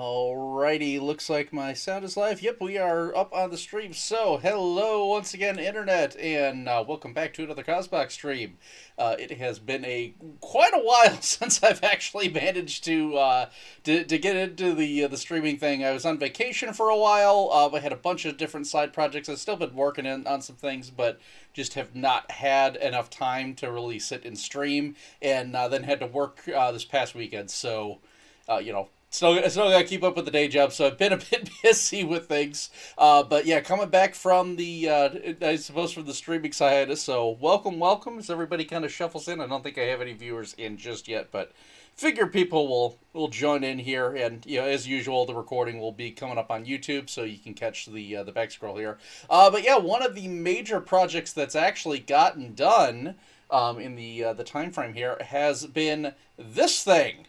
Alrighty, looks like my sound is live. Yep, we are up on the stream. So, hello once again, Internet, and welcome back to another Cosbox stream. It has been quite a while since I've actually managed to get into the streaming thing. I was on vacation for a while. I had a bunch of different side projects. I've still been working on some things, but just have not had enough time to really sit and stream, and then had to work this past weekend. So, you know. Still got to keep up with the day job, so I've been a bit busy with things. But yeah, coming back from I suppose from the streaming hiatus, so welcome as everybody kind of shuffles in. I don't think I have any viewers in just yet, but figure people will join in here, and as usual, the recording will be coming up on YouTube, so you can catch the back scroll here. But yeah, one of the major projects that's actually gotten done in the time frame here has been this thing.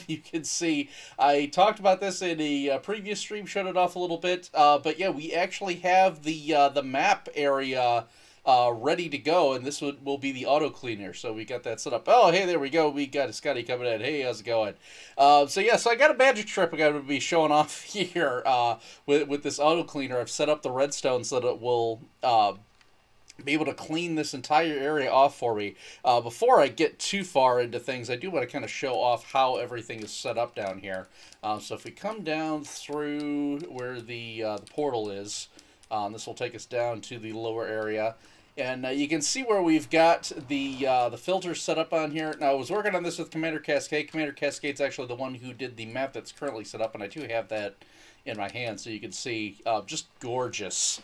You can see I talked about this in a previous stream, showed it off a little bit, but yeah, we actually have the map area ready to go, and this will be the auto cleaner. So we got that set up. Oh, hey, there we go. We got a Scotty coming in. Hey, how's it going? So yeah, so I got a magic trick I got to be showing off here with this auto cleaner. I've set up the redstone so that it will be able to clean this entire area off for me. Before I get too far into things, I do want to kind of show off how everything is set up down here. So if we come down through where the portal is, this will take us down to the lower area. And you can see where we've got the filters set up on here. Now, I was working on this with Commander Cascade. Commander Cascade's actually the one who did the map that's currently set up, and I do have that in my hand, so you can see just gorgeous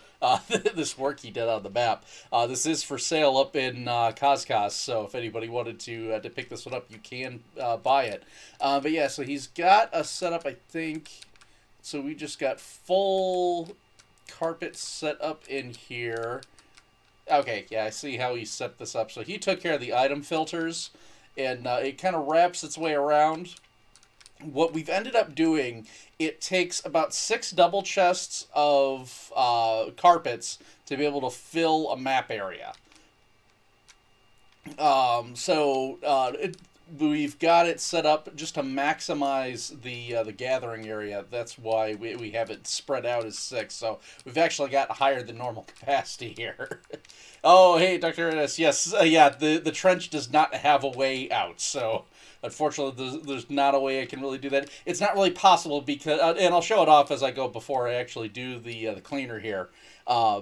this work he did on the map. This is for sale up in Coscos, so if anybody wanted to pick this one up, you can buy it. But yeah, so he's got a setup, I think. So we just got full carpet set up in here. Okay, yeah, I see how he set this up. So he took care of the item filters, and it kind of wraps its way around. What we've ended up doing, it takes about 6 double chests of carpets to be able to fill a map area. We've got it set up just to maximize the gathering area. That's why we have it spread out as 6. So we've actually got higher than normal capacity here. Oh, hey, Dr. Ennis. Yes, yeah, the trench does not have a way out, so unfortunately, there's not a way I can really do that. It's not really possible because, and I'll show it off as I go before I actually do the cleaner here. Yeah,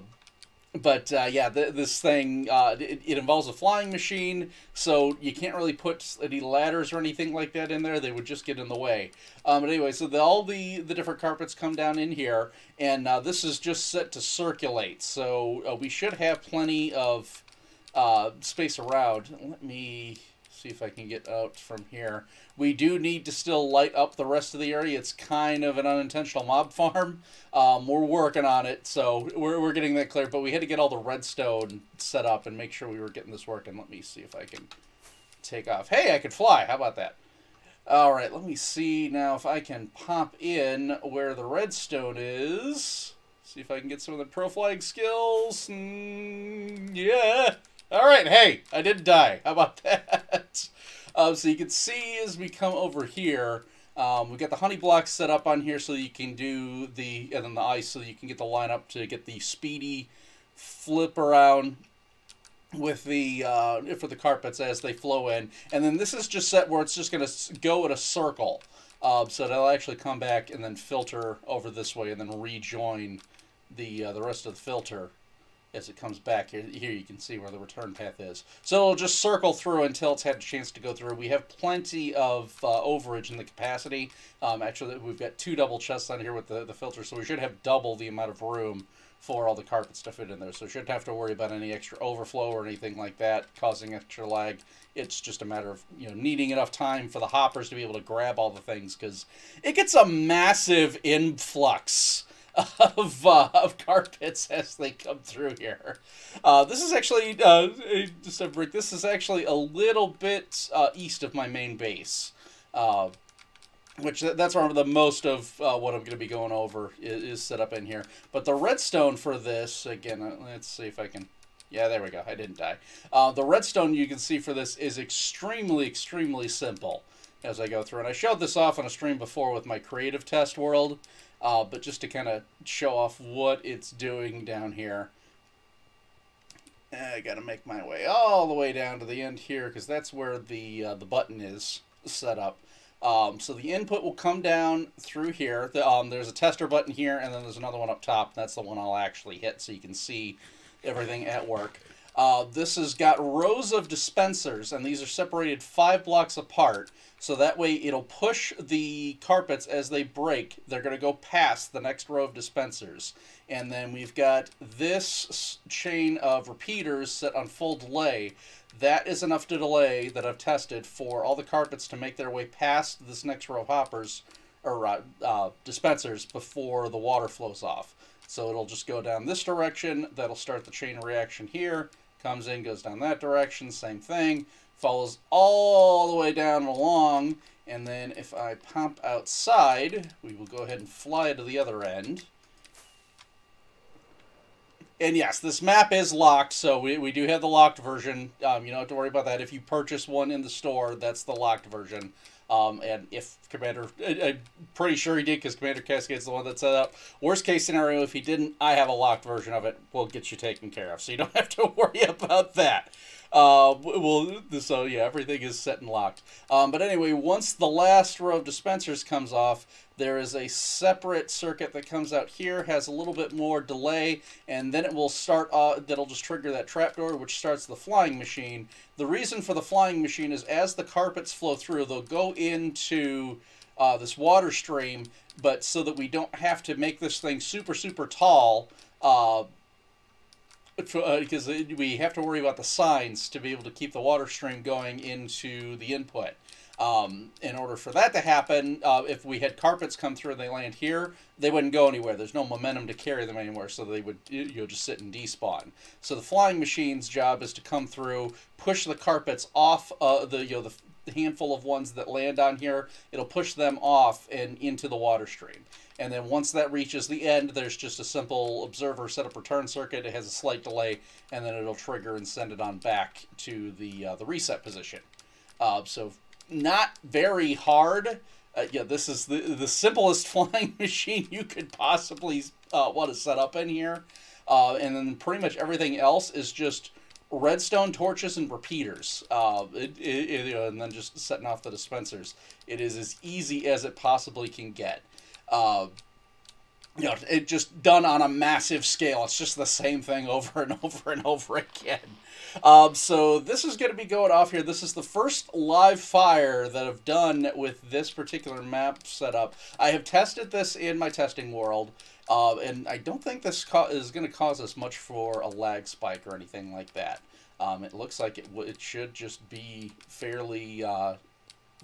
this thing, it involves a flying machine, so you can't really put any ladders or anything like that in there. They would just get in the way. But anyway, so all the different carpets come down in here, and this is just set to circulate. So we should have plenty of space around. Let me see if I can get out from here. We do need to still light up the rest of the area. It's kind of an unintentional mob farm. We're working on it, so we're getting that clear. But we had to get all the redstone set up and make sure we were getting this working. Let me see if I can take off. Hey, I could fly. How about that? All right, let me see now if I can pop in where the redstone is. See if I can get some of the pro flying skills. Yeah. All right, hey, I didn't die. How about that? So you can see as we come over here, we got the honey blocks set up on here so you can do and then the ice so you can get the line up to get the speedy flip around with for the carpets as they flow in. And then this is just set where it's just going to go in a circle. So they'll actually come back and then filter over this way and then rejoin the rest of the filter. As it comes back, here you can see where the return path is. So it'll just circle through until it's had a chance to go through. We have plenty of overage in the capacity. Actually, we've got 2 double chests on here with the filter, so we should have double the amount of room for all the carpets to fit in there. So we shouldn't have to worry about any extra overflow or anything like that causing extra lag. It's just a matter of needing enough time for the hoppers to be able to grab all the things, because it gets a massive influx of carpets as they come through here. This is actually just a brick. This is actually a little bit east of my main base, which that's where the most of what I'm going to be going over is set up in here. But the redstone for this, again, let's see if I can. Yeah, there we go. I didn't die. The redstone you can see for this is extremely simple. as I go through. And I showed this off on a stream before with my creative test world, but just to kind of show off what it's doing down here. I gotta make my way all the way down to the end here, because that's where the button is set up. So the input will come down through here. There's a tester button here, and then there's another one up top. That's the one I'll actually hit so you can see everything at work. This has got rows of dispensers, and these are separated 5 blocks apart. So that way it'll push the carpets as they break. They're going to go past the next row of dispensers. And then we've got this chain of repeaters set on full delay. That is enough to delay that I've tested for all the carpets to make their way past this next row of hoppers, or dispensers, before the water flows off. So it'll just go down this direction. That'll start the chain reaction here. Comes in, goes down that direction, same thing. Follows all the way down and along. And then if I pump outside, we will go ahead and fly to the other end. And yes, this map is locked, so we do have the locked version. You don't have to worry about that. If you purchase one in the store, that's the locked version. And if Commander, I'm pretty sure he did, because Commander Cascade's the one that set up. Worst case scenario, if he didn't, I have a locked version of it. We'll get you taken care of, so you don't have to worry about that. So yeah, everything is set and locked. But anyway, once the last row of dispensers comes off, there is a separate circuit that comes out here, has a little bit more delay, and then it will start, that'll just trigger that trapdoor, which starts the flying machine. The reason for the flying machine is as the carpets flow through, they'll go into this water stream, but so that we don't have to make this thing super, super tall, because we have to worry about the signs to be able to keep the water stream going into the input. In order for that to happen, if we had carpets come through and they land here, they wouldn't go anywhere. There's no momentum to carry them anywhere, so they would just sit and despawn. So the flying machine's job is to come through, push the carpets off the handful of ones that land on here. It'll push them off and into the water stream. And then once that reaches the end, there's just a simple observer setup return circuit. It has a slight delay, and then it'll trigger and send it on back to the reset position. So not very hard. Yeah, this is the simplest flying machine you could possibly want to set up in here. And then pretty much everything else is just redstone torches and repeaters. And then just setting off the dispensers. It is as easy as it possibly can get. It just done on a massive scale. It's just the same thing over and over and over again. So this is going to be going off here. This is the first live fire that I've done with this particular map setup. I have tested this in my testing world, and I don't think this is going to cause us much for a lag spike or anything like that. It looks like it should just be fairly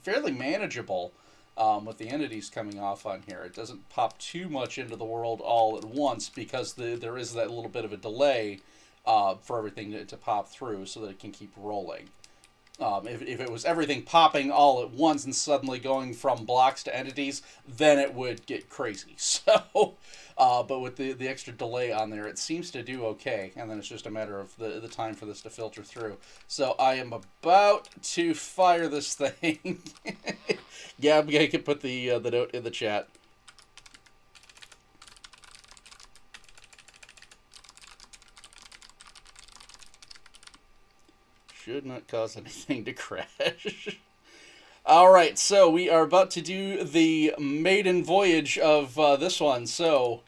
manageable. With the entities coming off on here. It doesn't pop too much into the world all at once, because there is that little bit of a delay for everything to pop through, so that it can keep rolling. If it was everything popping all at once and suddenly going from blocks to entities, then it would get crazy. So, but with the extra delay on there, it seems to do okay, and then it's just a matter of the time for this to filter through. So I am about to fire this thing. Yeah, I can put the note in the chat. Should not cause anything to crash. Alright, so we are about to do the maiden voyage of this one. So,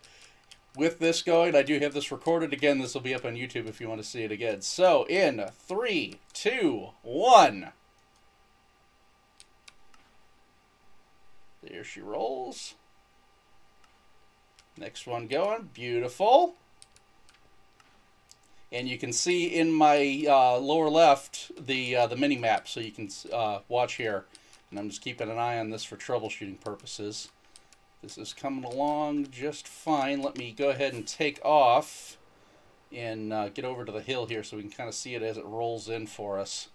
with this going, I do have this recorded again. This will be up on YouTube if you want to see it again. So, in 3, 2, 1. There she rolls. Next one going. Beautiful. And you can see in my lower left the mini map, so you can watch here. And I'm just keeping an eye on this for troubleshooting purposes. This is coming along just fine. Let me go ahead and take off and get over to the hill here so we can kind of see it as it rolls in for us.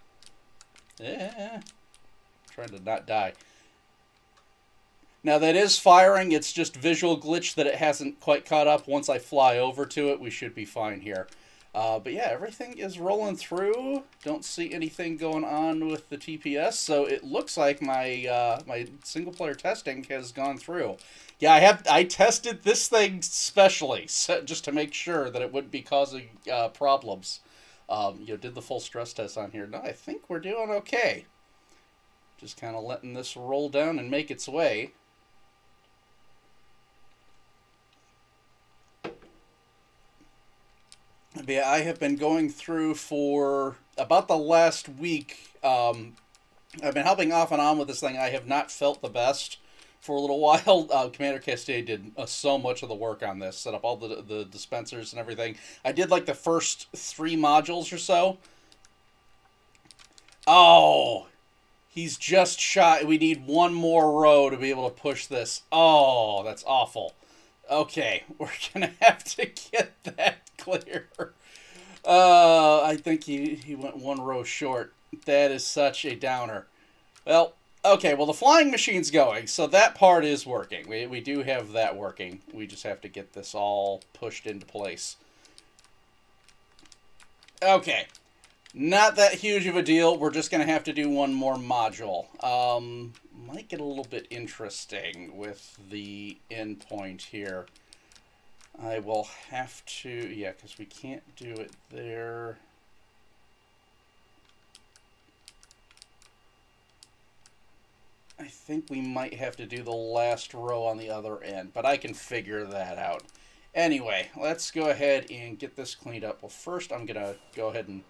Trying to not die. Now that is firing. It's just visual glitch that it hasn't quite caught up. Once I fly over to it, we should be fine here. But yeah, everything is rolling through. Don't see anything going on with the TPS, so it looks like my single player testing has gone through. Yeah, I tested this thing specially just to make sure that it wouldn't be causing problems. Did the full stress test on here. No, I think we're doing okay. Just kind of letting this roll down and make its way. But yeah, I have been going through for about the last week. I've been helping off and on with this thing. I have not felt the best for a little while. Commander Castille did so much of the work on this, set up all the dispensers and everything. I did like the first 3 modules or so. Oh, he's just shot. We need one more row to be able to push this. Oh, that's awful. Okay, we're gonna have to get that clear. I think he went 1 row short. That is such a downer. Well, okay, well the flying machine's going, so that part is working. We do have that working. We just have to get this all pushed into place. Okay. Not that huge of a deal. We're just going to have to do one more module. Might get a little bit interesting with the endpoint here. I will have to... Yeah, because we can't do it there. I think we might have to do the last row on the other end, but I can figure that out. Anyway, let's go ahead and get this cleaned up. Well, first I'm going to go ahead and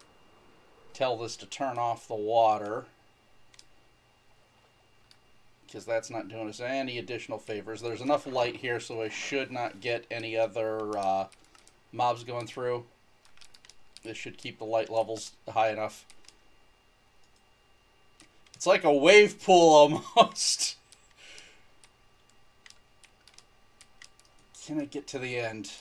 tell this to turn off the water, because that's not doing us any additional favors. There's enough light here, so I should not get any other mobs going through. This should keep the light levels high enough. It's like a wave pool almost. Can I get to the end?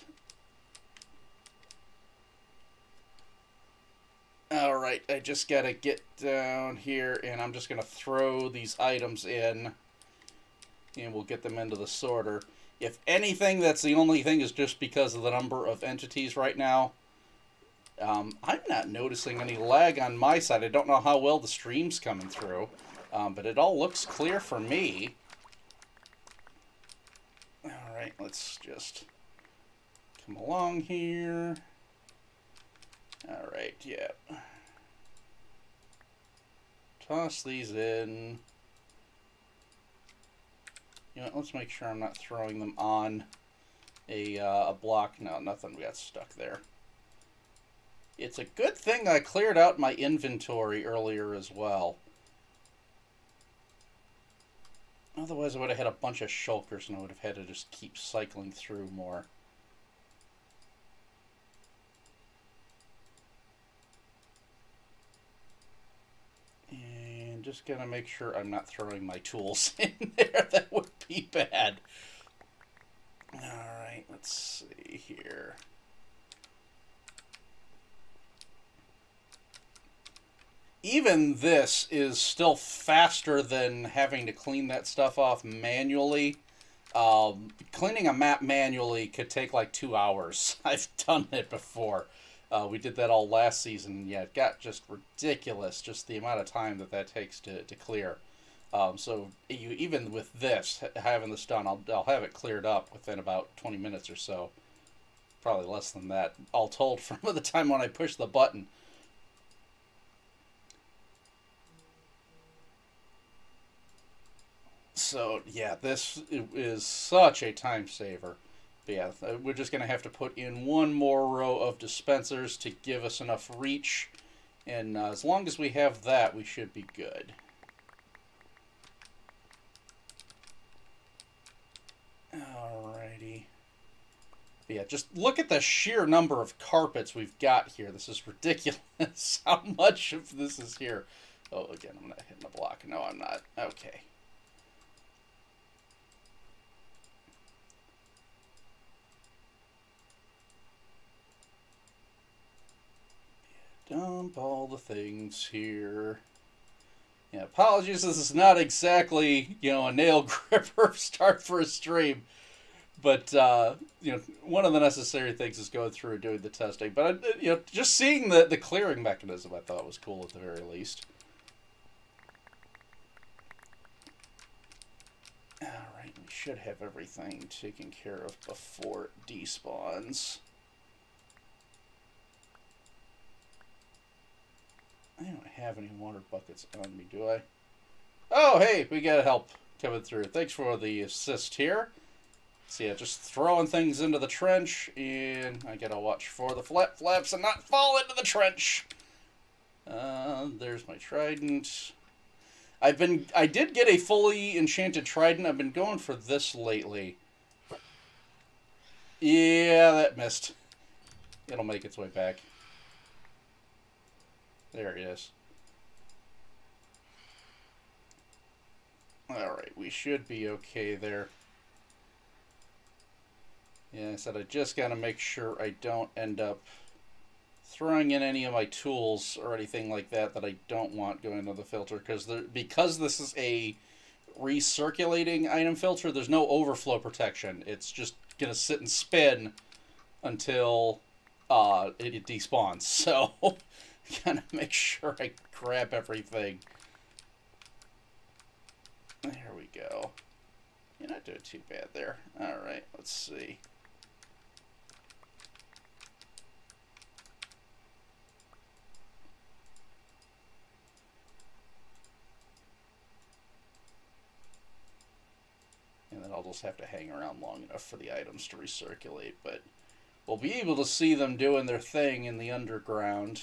Alright, I just gotta get down here, and I'm just gonna throw these items in, and we'll get them into the sorter. If anything, that's the only thing, is just because of the number of entities right now. I'm not noticing any lag on my side. I don't know how well the stream's coming through, but it all looks clear for me. Alright, let's just come along here. Alright, yeah. Toss these in. You know what, let's make sure I'm not throwing them on a block. No, nothing got stuck there. It's a good thing I cleared out my inventory earlier as well. Otherwise I would have had a bunch of shulkers and I would have had to just keep cycling through more. And just gonna make sure I'm not throwing my tools in there. That would be bad. Alright, let's see here. Even this is still faster than having to clean that stuff off manually. Cleaning a map manually could take like 2 hours. I've done it before. We did that all last season. Yeah, it got just ridiculous, just the amount of time that takes to clear. So even with this, having this done, I'll have it cleared up within about 20 minutes or so. Probably less than that, all told, from the time when I push the button. So, yeah, this is such a time saver. But yeah, we're just going to have to put in one more row of dispensers to give us enough reach. And as long as we have that, we should be good. Alrighty. But yeah, just look at the sheer number of carpets we've got here. This is ridiculous how much of this is here. Oh, again, I'm not hitting the block. No, I'm not. Okay. Dump all the things here. Yeah, apologies, this is not exactly, a nail gripper start for a stream. But you know, one of the necessary things is going through and doing the testing. But you know, just seeing the clearing mechanism, I thought was cool at the very least. All right, we should have everything taken care of before it despawns. I don't have any water buckets on me, do I? Oh, hey, we got help coming through. Thanks for the assist here. So yeah, just throwing things into the trench, and I gotta watch for the flaps and not fall into the trench. There's my trident. I did get a fully enchanted trident. I've been going for this lately. Yeah, that missed. It'll make its way back. There it is. Alright, we should be okay there. Yeah, I said I just gotta make sure I don't end up throwing in any of my tools or anything like that that I don't want going into the filter, because this is a recirculating item filter, there's no overflow protection. It's just gonna sit and spin until it despawns. So gotta make sure I grab everything. There we go. You're not doing too bad there. Alright, let's see. And then I'll just have to hang around long enough for the items to recirculate, but we'll be able to see them doing their thing in the underground.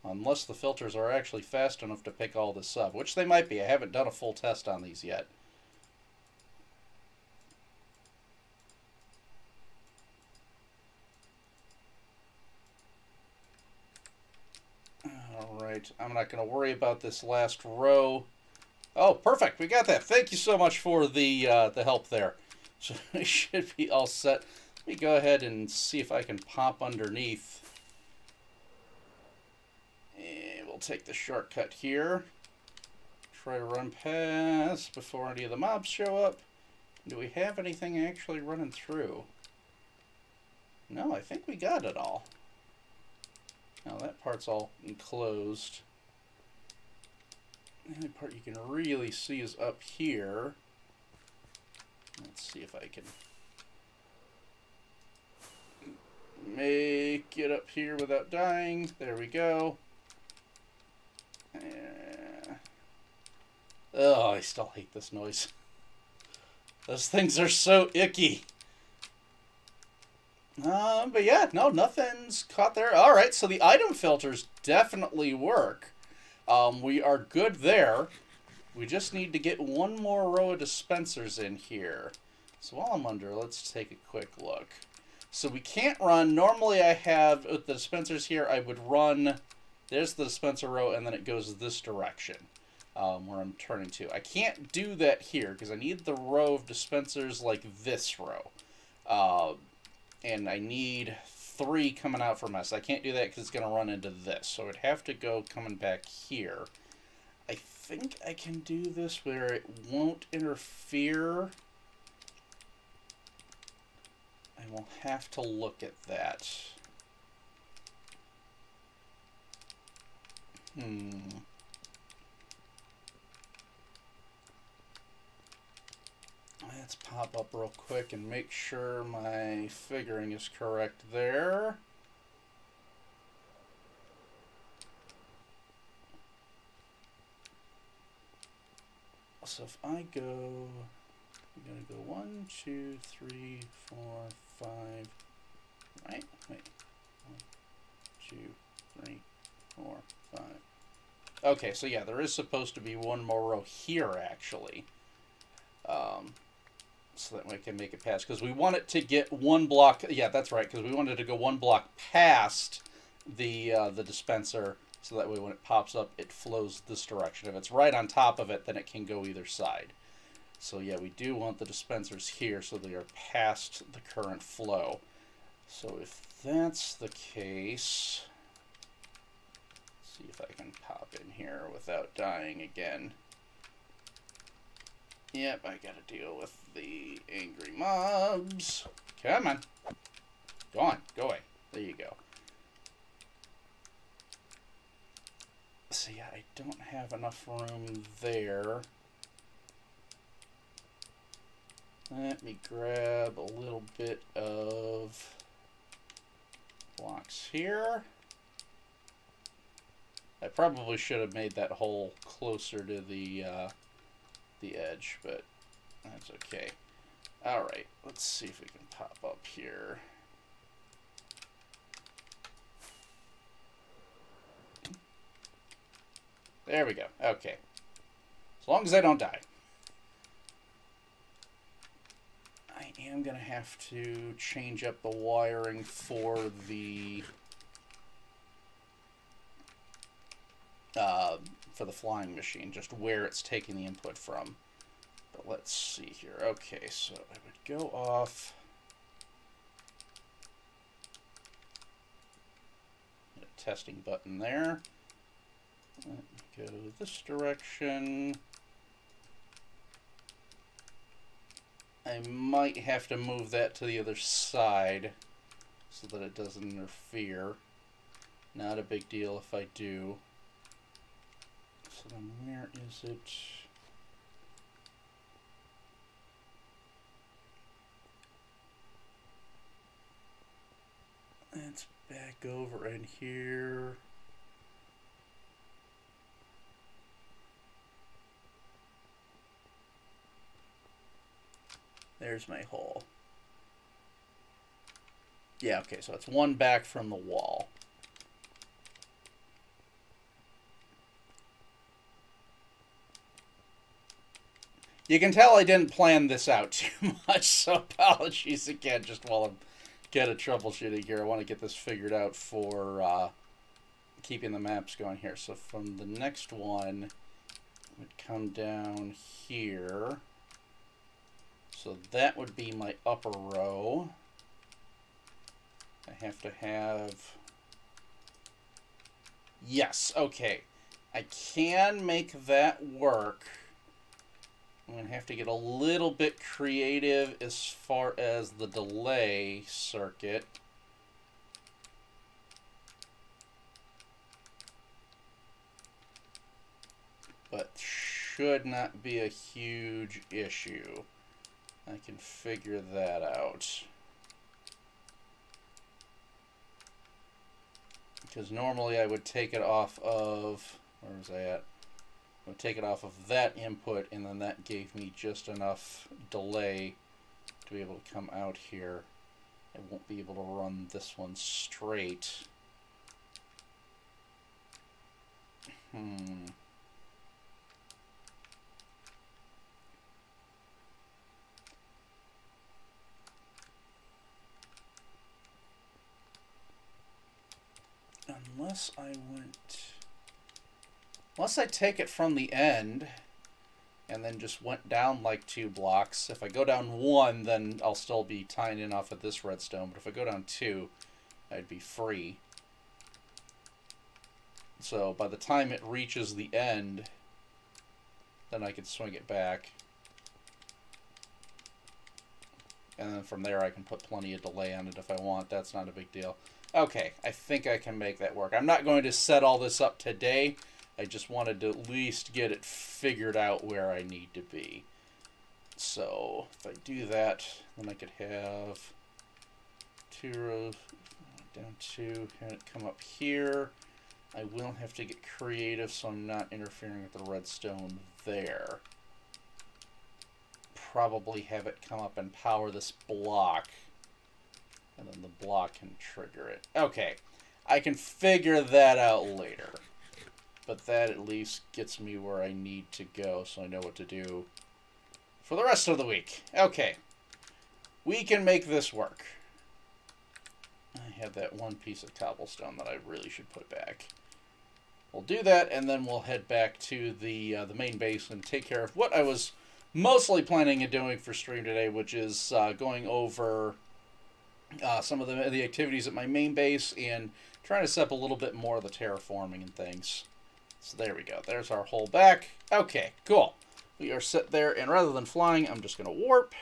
Unless the filters are actually fast enough to pick all this up, which they might be. I haven't done a full test on these yet. Alright, I'm not going to worry about this last row. Oh, perfect. We got that. Thank you so much for the help there. So we should be all set. Let me go ahead and see if I can pop underneath. And we'll take the shortcut here. Try to run past before any of the mobs show up. Do we have anything actually running through? No, I think we got it all. Now that part's all enclosed. The only part you can really see is up here. Let's see if I can make it up here without dying. There we go. Oh, I still hate this noise. Those things are so icky. But yeah, no, nothing's caught there. Alright, so the item filters definitely work. We are good there. We just need to get one more row of dispensers in here. So while I'm under, let's take a quick look. So we can't run. Normally I have, with the dispensers here, I would run, there's the dispenser row, and then it goes this direction, where I'm turning to. I can't do that here, because I need the row of dispensers like this row. And I need 3 coming out from us. I can't do that because it's going to run into this. So I'd have to go coming back here. I think I can do this where it won't interfere. I will have to look at that. Let's pop up real quick and make sure my figuring is correct there. So if I go, I'm going to go 1, 2, 3, 4, 5, right? Wait, 1, 2, 3, 4, 5. Okay, so yeah, there is supposed to be one more row here, actually. So that we can make it past, because we want it to get one block. Yeah, that's right, because we wanted to go one block past the dispenser, so that way when it pops up, it flows this direction. If it's right on top of it, then it can go either side. So yeah, we do want the dispensers here, so they are past the current flow. So if that's the case, let's see if I can pop in here without dying again. Yep, I gotta deal with the angry mobs. Come on. Go on. Go away. There you go. So yeah, I don't have enough room there. Let me grab a little bit of blocks here. I probably should have made that hole closer to the edge, but that's okay. Alright, let's see if we can pop up here. There we go. Okay. As long as I don't die. I am going to have to change up the wiring for the flying machine, just where it's taking the input from. But let's see here. Okay, so I would go off. Hit a testing button there. Let me go this direction. I might have to move that to the other side so that it doesn't interfere. Not a big deal if I do. So then where is it? It's back over in here. There's my hole. Yeah, okay, so it's one back from the wall. You can tell I didn't plan this out too much, so apologies again, just while I'm getting troubleshooting here. I want to get this figured out for keeping the maps going here. So from the next one, it would come down here. So that would be my upper row. I have to have... Yes, okay. I can make that work. I'm going to have to get a little bit creative as far as the delay circuit. But should not be a huge issue. I can figure that out. Because normally I would take it off of... Where was I at? I would take it off of that input, and then that gave me just enough delay to be able to come out here. I won't be able to run this one straight. Unless I take it from the end and then just went down like 2 blocks. If I go down 1, then I'll still be tying in off of this redstone. But if I go down 2, I'd be free. So by the time it reaches the end, then I can swing it back. And then from there I can put plenty of delay on it if I want. That's not a big deal. Okay, I think I can make that work. I'm not going to set all this up today. I just wanted to at least get it figured out where I need to be. So if I do that, then I could have 2 rows down 2, have it come up here. I will have to get creative so I'm not interfering with the redstone there. Probably have it come up and power this block, and then the block can trigger it. Okay, I can figure that out later. But that at least gets me where I need to go, so I know what to do for the rest of the week. Okay, we can make this work. I have that one piece of cobblestone that I really should put back. We'll do that, and then we'll head back to the main base and take care of what I was mostly planning on doing for stream today, which is going over some of the activities at my main base and trying to set up a little bit more of the terraforming and things. So there we go. There's our hole back. Okay, cool. we are set there, and rather than flying, I'm just going to warp.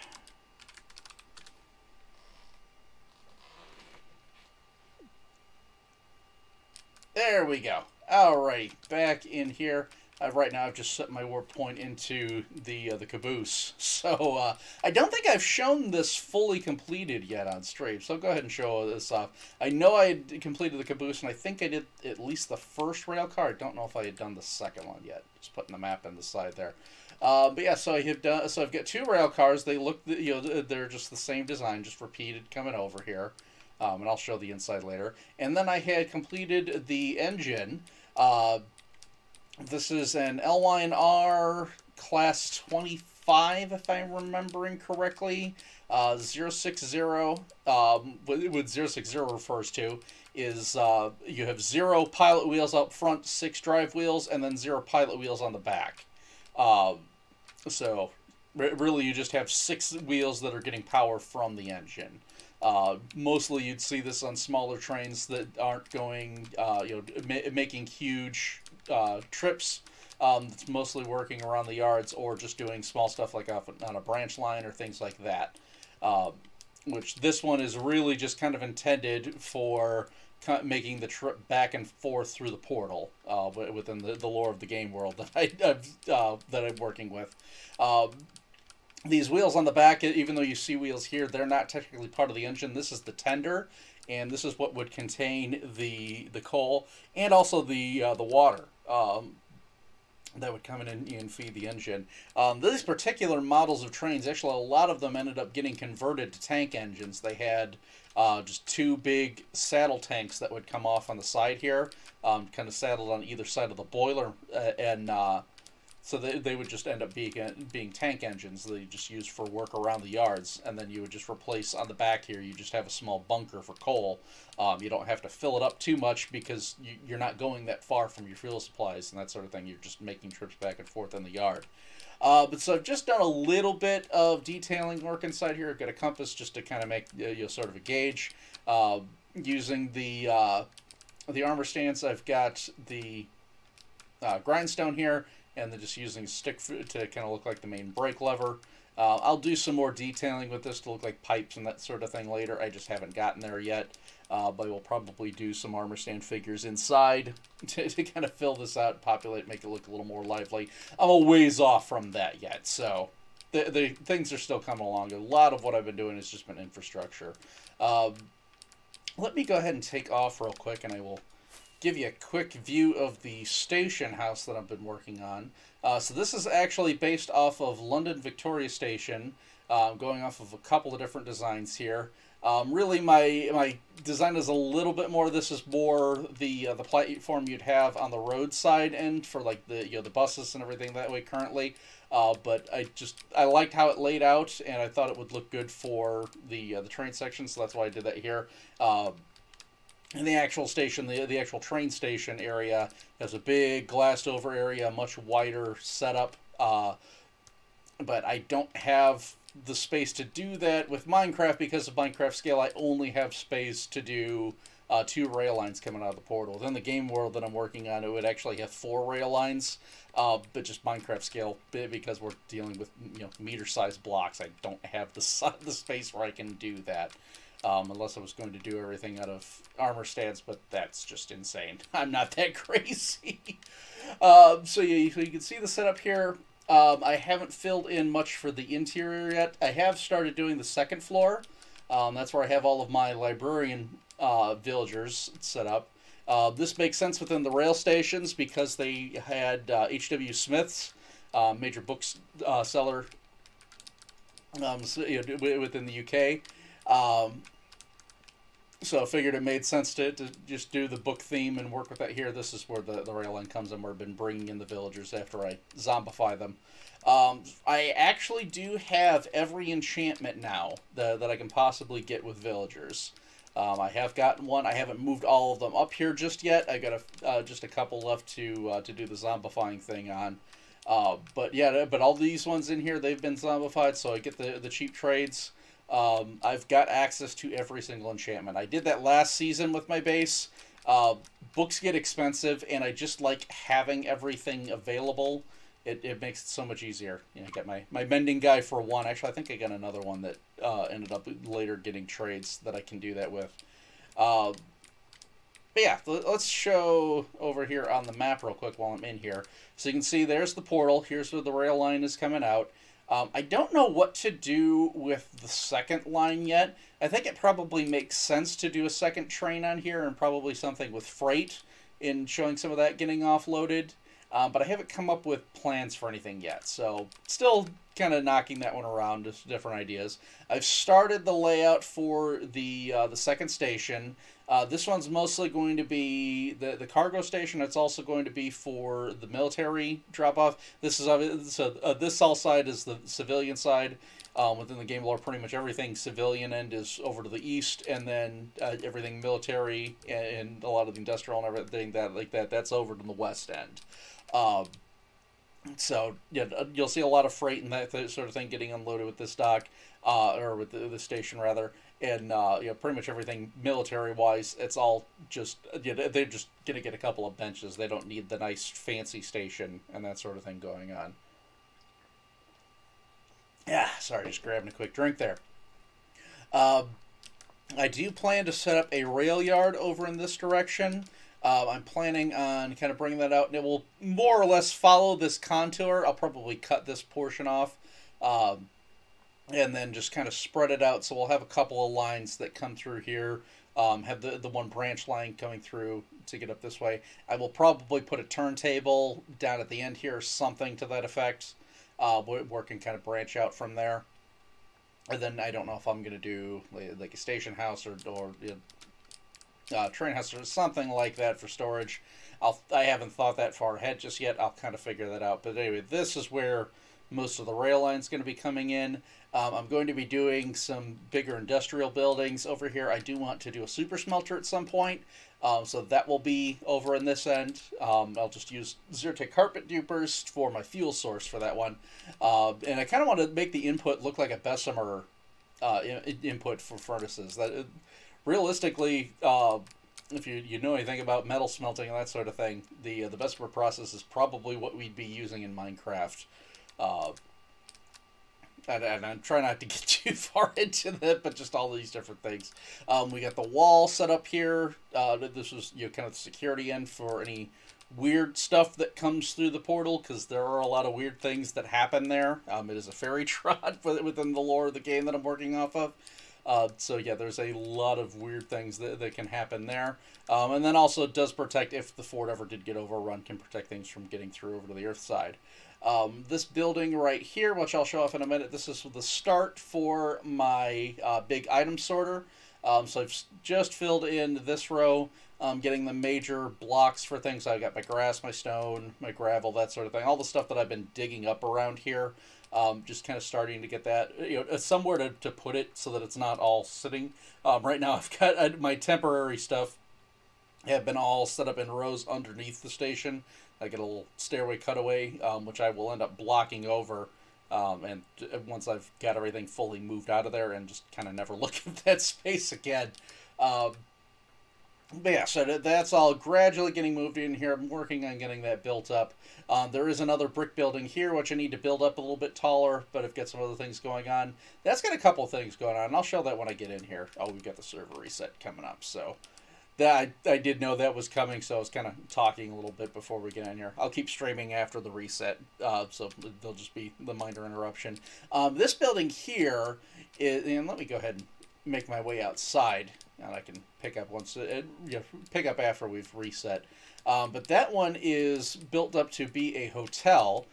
There we go. Alright, back in here. Right now I've just set my warp point into the caboose. So I don't think I've shown this fully completed yet on stream, so I'll go ahead and show this off. I know I had completed the caboose, and I think I did at least the first rail car. I don't know if I had done the second one yet. Just putting the map in the side there. But yeah, so I have done. So I've got 2 rail cars. They look, they're just the same design, just repeated coming over here. And I'll show the inside later. And then I had completed the engine. This is an LYNR class 25, if I'm remembering correctly. 060, what 060 refers to is you have 0 pilot wheels up front, 6 drive wheels, and then 0 pilot wheels on the back. So really you just have 6 wheels that are getting power from the engine. Mostly you'd see this on smaller trains that aren't going, making huge trips. It's mostly working around the yards or just doing small stuff like on a branch line or things like that. Which this one is really just kind of intended for making the trip back and forth through the portal within the lore of the game world that I'm working with. These wheels on the back, even though you see wheels here, they're not technically part of the engine. This is the tender, and this is what would contain the coal and also the water that would come in and feed the engine. These particular models of trains, actually a lot of them ended up getting converted to tank engines. They had just 2 big saddle tanks that would come off on the side here, kind of saddled on either side of the boiler, so they would just end up being tank engines that you just use for work around the yards, and then you would just replace on the back here, you just have a small bunker for coal. You don't have to fill it up too much because you're not going that far from your fuel supplies and that sort of thing. You're just making trips back and forth in the yard. But so I've just done a little bit of detailing work inside here. I've got a compass just to kind of make sort of a gauge. Using the armor stance, I've got the grindstone here, and then just using a stick to kind of look like the main brake lever. I'll do some more detailing with this to look like pipes and that sort of thing later. I just haven't gotten there yet, but we'll probably do some armor stand figures inside to kind of fill this out, populate, make it look a little more lively. I'm a ways off from that yet, so the things are still coming along. A lot of what I've been doing has just been infrastructure. Let me go ahead and take off real quick, and I will give you a quick view of the station house that I've been working on. So this is actually based off of London Victoria Station, going off of a couple of different designs here. Really, my design is a little bit more. This is more the platform you'd have on the roadside end for like the buses and everything that way currently. But I liked how it laid out, and I thought it would look good for the train section, so that's why I did that here. In the actual station, the actual train station area has a big glassed over area, much wider setup. But I don't have the space to do that with Minecraft because of Minecraft scale. I only have space to do 2 rail lines coming out of the portal. Within the game world that I'm working on, it would actually have 4 rail lines, but just Minecraft scale, because we're dealing with meter-sized blocks. I don't have the space where I can do that. Unless I was going to do everything out of armor stands, but that's just insane. I'm not that crazy. So you can see the setup here. I haven't filled in much for the interior yet. I have started doing the 2nd floor. That's where I have all of my librarian villagers set up. This makes sense within the rail stations because they had H.W. Smith's, major books seller within the UK. So I figured it made sense to just do the book theme and work with that here. This is where the rail line comes in, where I've been bringing in the villagers after I zombify them. I actually do have every enchantment now that I can possibly get with villagers. I have gotten one. I haven't moved all of them up here just yet. I got just a couple left to do the zombifying thing on. But yeah, but all these ones in here, they've been zombified, so I get the cheap trades. I've got access to every single enchantment. I did that last season with my base. Books get expensive, and I just like having everything available. it makes it so much easier. You know, I got my mending guy for one. Actually, I think I got another one that ended up later getting trades that I can do that with. Uh, but yeah, let's show over here on the map real quick while I'm in here. So you can see there's the portal. Here's where the rail line is coming out. I don't know what to do with the second line yet. I think it probably makes sense to do a second train on here and probably something with freight in showing some of that getting offloaded. But I haven't come up with plans for anything yet. So still kind of knocking that one around, just different ideas. I've started the layout for the second station. This one's mostly going to be the cargo station. It's also going to be for the military drop-off. This is so this all side is the civilian side. Within the game lore, pretty much everything civilian end is over to the east, and then everything military and a lot of the industrial and everything that's over to the west end. So yeah, you'll see a lot of freight and that sort of thing getting unloaded with this dock, or with the station rather, and pretty much everything military-wise, it's all just they're just gonna get a couple of benches. They don't need the nice fancy station and that sort of thing going on. Yeah, sorry, just grabbing a quick drink there. I do plan to set up a rail yard over in this direction. I'm planning on kind of bringing that out, and it will more or less follow this contour. I'll probably cut this portion off, and then just kind of spread it out. So we'll have a couple of lines that come through here. Have the one branch line coming through to get up this way. I will probably put a turntable down at the end here, or something to that effect. Where can kind of branch out from there. And then I don't know if I'm going to do like a station house or train house or something like that for storage. I haven't thought that far ahead just yet. I'll kind of figure that out. But anyway, this is where most of the rail line's going to be coming in. I'm going to be doing some bigger industrial buildings over here. I do want to do a super smelter at some point. So that will be over in this end. I'll just use Zyrtec carpet dupers for my fuel source for that one. And I kind of want to make the input look like a Bessemer input for furnaces. Realistically, if you know anything about metal smelting and that sort of thing, the Bessemer process is probably what we'd be using in Minecraft. And I'm trying not to get too far into that, but just all these different things. We got the wall set up here. This was kind of the security end for any weird stuff that comes through the portal, because there are a lot of weird things that happen there. It is a fairy trot within the lore of the game that I'm working off of. So yeah, there's a lot of weird things that can happen there. And then also it does protect, if the fort ever did get overrun, can protect things from getting through over to the earth side. This building right here, which I'll show off in a minute, this is the start for my big item sorter. So I've just filled in this row, getting the major blocks for things. I've got my grass, my stone, my gravel, that sort of thing. All the stuff that I've been digging up around here. Just kind of starting to get that, somewhere to put it so that it's not all sitting. Right now I've got my temporary stuff have been all set up in rows underneath the station. I get a little stairway cutaway, which I will end up blocking over, and once I've got everything fully moved out of there, and just kind of never look at that space again. But yeah, so that's all gradually getting moved in here. I'm working on getting that built up. There is another brick building here, which I need to build up a little bit taller, but I've got some other things going on. That's got a couple of things going on, and I'll show that when I get in here. Oh, we've got the server reset coming up, so that I did know that was coming, so I was kind of talking a little bit before we get in here. I'll keep streaming after the reset, so there'll just be the minor interruption. This building here is, and let me go ahead and make my way outside, and I can pick up pick up after we've reset. But that one is built up to be a hotel,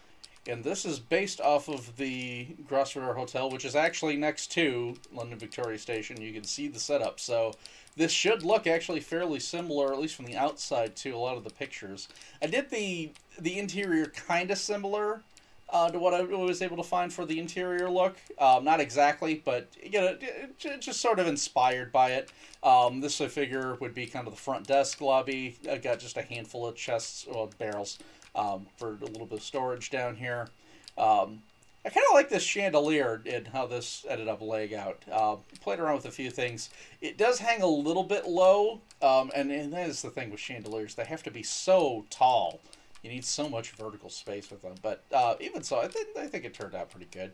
and this is based off of the Grosvenor Hotel, which is actually next to London Victoria Station. You can see the setup, so this should look actually fairly similar, at least from the outside, to a lot of the pictures. I did the interior kind of similar to what I was able to find for the interior look. Not exactly, but just sort of inspired by it. This, I figure, would be kind of the front desk lobby. I got just a handful of chests, or barrels, for a little bit of storage down here. I kind of like this chandelier and how this ended up laying out. Played around with a few things. It does hang a little bit low, and that is the thing with chandeliers. They have to be so tall You need so much vertical space with them. But even so, I think it turned out pretty good.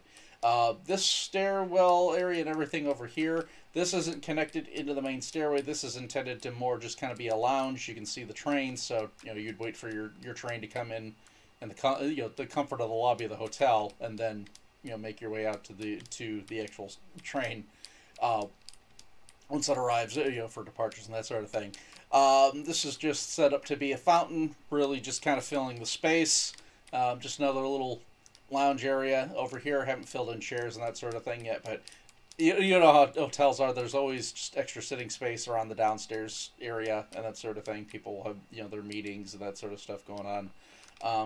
This stairwell area and everything over here, this isn't connected into the main stairway. This is intended to more just kind of be a lounge. You can see the train, so you'd wait for your train to come in the comfort of the lobby of the hotel, and then make your way out to the actual train once it arrives, for departures and that sort of thing. This is just set up to be a fountain, really just kind of filling the space. Just another little lounge area over here. Haven't filled in chairs and that sort of thing yet, but you know how hotels are. There's always just extra sitting space around the downstairs area and that sort of thing. People have their meetings and that sort of stuff going on.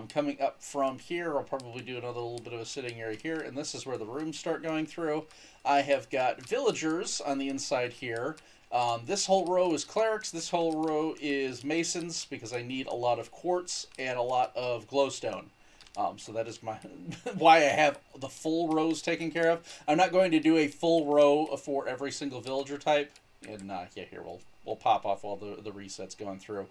Coming up from here, I'll probably do another little bit of a sitting area here, and this is where the rooms start going through. I have got villagers on the inside here. This whole row is clerics. This whole row is masons, because I need a lot of quartz and a lot of glowstone. So that is why I have the full rows taken care of. I'm not going to do a full row for every single villager type. And yeah, here we'll pop off while the reset's going through.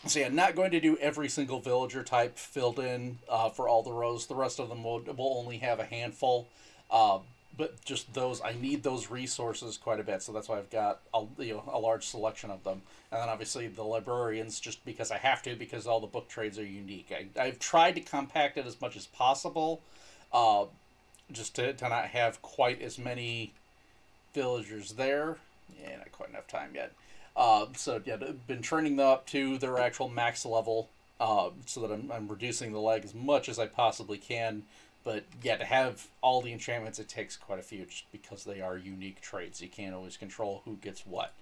So yeah, not going to do every single villager type filled in for all the rows. The rest of them will only have a handful. But just those, I need those resources quite a bit, so that's why I've got a large selection of them. And then obviously the librarians, just because I have to, because all the book trades are unique. I've tried to compact it as much as possible, just to not have quite as many villagers there. Yeah, not quite enough time yet. So yeah, I've been training them up to their actual max level, so that I'm reducing the lag as much as I possibly can. But yeah, to have all the enchantments, it takes quite a few, just because they are unique traits. You can't always control who gets what.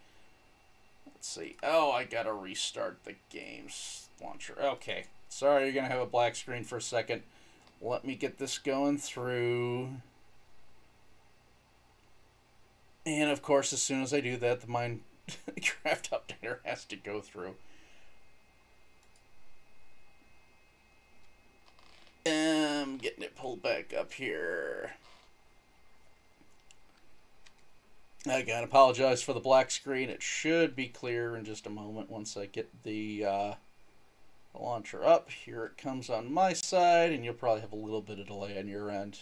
Let's see. Oh, I gotta restart the game's launcher. Okay. Sorry, you're gonna have a black screen for a second. Let me get this going through. And of course, as soon as I do that, the Minecraft updater has to go through. Getting it pulled back up here. Again, apologize for the black screen. It should be clear in just a moment once I get the launcher up. Here it comes on my side, and you'll probably have a little bit of delay on your end.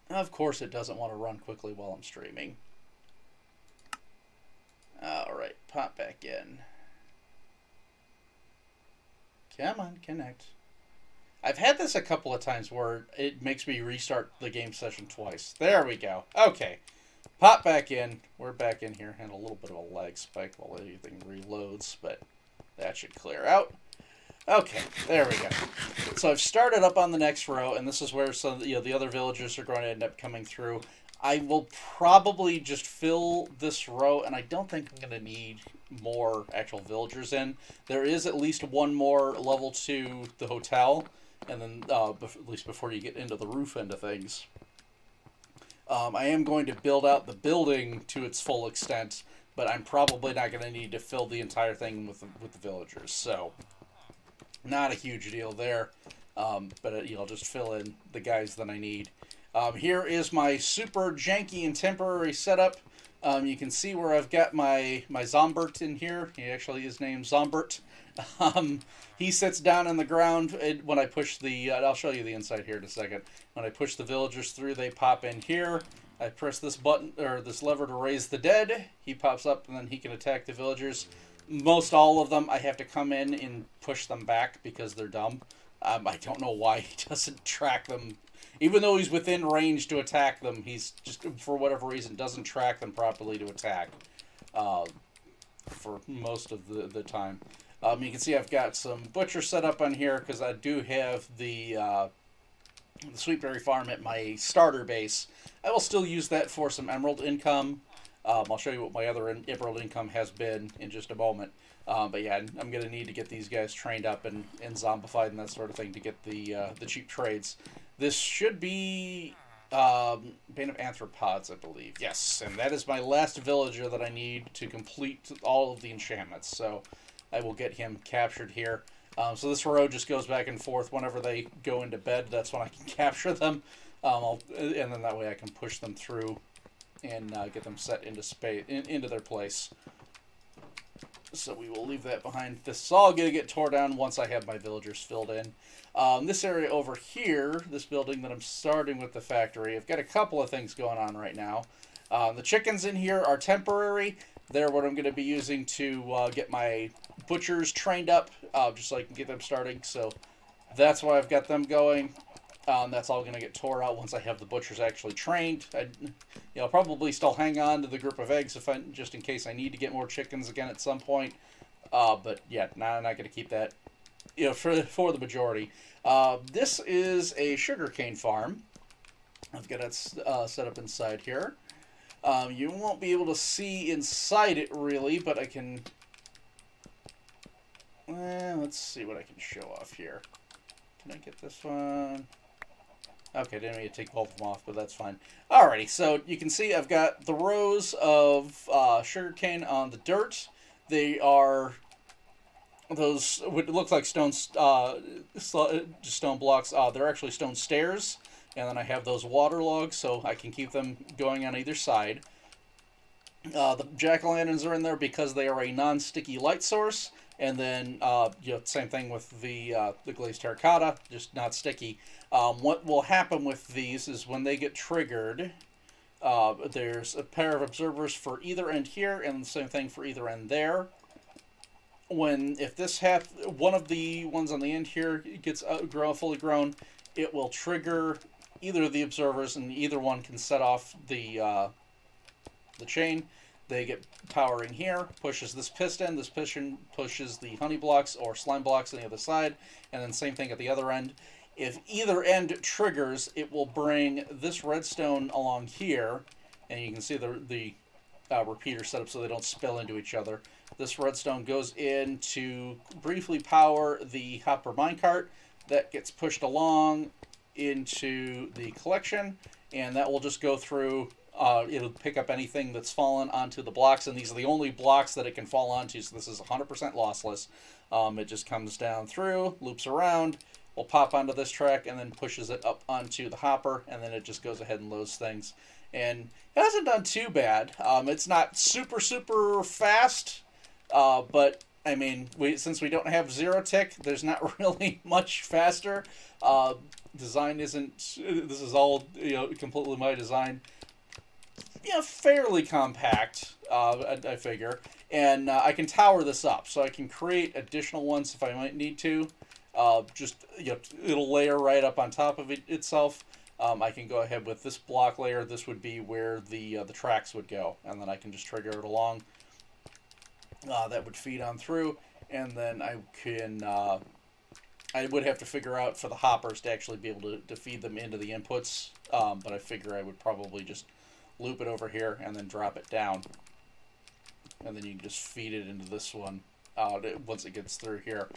Of course, it doesn't want to run quickly while I'm streaming. Alright, pop back in. Come on, connect. I've had this a couple of times where it makes me restart the game session twice. There we go. Okay. Pop back in. We're back in here. And a little bit of a lag spike while everything reloads, but that should clear out. Okay, there we go. So I've started up on the next row, and this is where some the other villagers are going to end up coming through. I will probably just fill this row, and I don't think I'm going to need more actual villagers in. There is at least one more level to the hotel, and then at least before you get into the roof end of things. I am going to build out the building to its full extent, but I'm probably not going to need to fill the entire thing with the villagers. So, not a huge deal there, but I'll just fill in the guys that I need. Here is my super janky and temporary setup. You can see where I've got my Zombert in here. He actually is named Zombert. He sits down on the ground when I push the... I'll show you the inside here in a second. When I push the villagers through, they pop in here. I press this button, or this lever, to raise the dead. He pops up, and then he can attack the villagers. Most all of them, I have to come in and push them back because they're dumb. I don't know why he doesn't track them. Even though he's within range to attack them, he's just, for whatever reason, doesn't track them properly to attack for most of the time. You can see I've got some butcher set up on here because I do have the Sweetberry Farm at my starter base. I will still use that for some emerald income. I'll show you what my other emerald income has been in just a moment. But yeah, I'm going to need to get these guys trained up and zombified and that sort of thing to get the cheap trades. This should be Bane of Arthropods, I believe. Yes, and that is my last villager that I need to complete all of the enchantments. So I will get him captured here. So this row just goes back and forth. Whenever they go into bed, that's when I can capture them. And then that way I can push them through and get them set into space into their place. So we will leave that behind. This is all going to get tore down once I have my villagers filled in. This area over here, this building that I'm starting with the factory, I've got a couple of things going on right now. The chickens in here are temporary. They're what I'm going to be using to get my butchers trained up, just so I can get them starting. So that's why I've got them going. That's all going to get tore out once I have the butchers actually trained. I'll probably still hang on to the group of eggs just in case I need to get more chickens again at some point. But yeah, I'm not going to keep that, for the majority. This is a sugarcane farm. I've got it set up inside here. You won't be able to see inside it really, but I can. Let's see what I can show off here. Can I get this one? Okay, didn't mean to take both of them off, but that's fine. Alrighty, so you can see I've got the rows of sugarcane on the dirt. They are those what look like stone blocks. They're actually stone stairs, and then I have those water logs, so I can keep them going on either side. The jack-o'-lanterns are in there because they are a non-sticky light source. And then, same thing with the glazed terracotta, just not sticky. What will happen with these is when they get triggered, there's a pair of observers for either end here, and the same thing for either end there. If one of the ones on the end here gets fully grown, it will trigger either of the observers, and either one can set off the chain. They get powering here, pushes this piston pushes the honey blocks or slime blocks on the other side, and then same thing at the other end. If either end triggers, it will bring this redstone along here, and you can see the repeater set up so they don't spill into each other. This redstone goes in to briefly power the hopper minecart. That gets pushed along into the collection, and that will just go through. It'll pick up anything that's fallen onto the blocks, and these are the only blocks that it can fall onto, so this is 100% lossless. It just comes down through, loops around, will pop onto this track, and then pushes it up onto the hopper, and then it just goes ahead and loads things. And it hasn't done too bad. It's not super, super fast, but, I mean, since we don't have zero tick, there's not really much faster. Design isn't, this is all, completely my design. Fairly compact, I figure. And I can tower this up, so I can create additional ones if I might need to. It'll layer right up on top of itself. I can go ahead with this block layer. This would be where the tracks would go, and then I can just trigger it along. That would feed on through, and then I can. I would have to figure out for the hoppers to actually be able to feed them into the inputs, but I figure I would probably just loop it over here and then drop it down, and then you can just feed it into this one once it gets through here.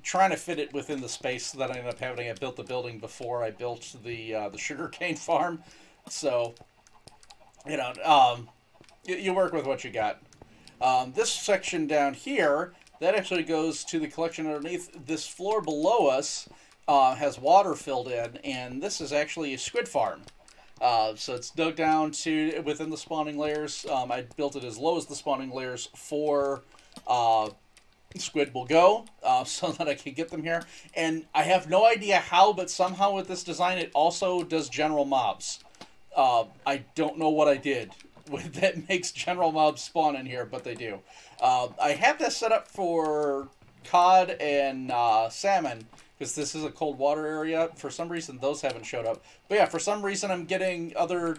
Trying to fit it within the space that I ended up having. I built the building before I built the sugarcane farm, so you work with what you got. This section down here, that actually goes to the collection underneath. This floor below us has water filled in, and this is actually a squid farm. So it's dug down to within the spawning layers. I built it as low as the spawning layers for squid will go, so that I can get them here. And I have no idea how, but somehow with this design it also does general mobs. I don't know what I did that makes general mobs spawn in here, but they do. I have this set up for cod and salmon, because this is a cold water area. For some reason, those haven't showed up. But yeah, for some reason, I'm getting other...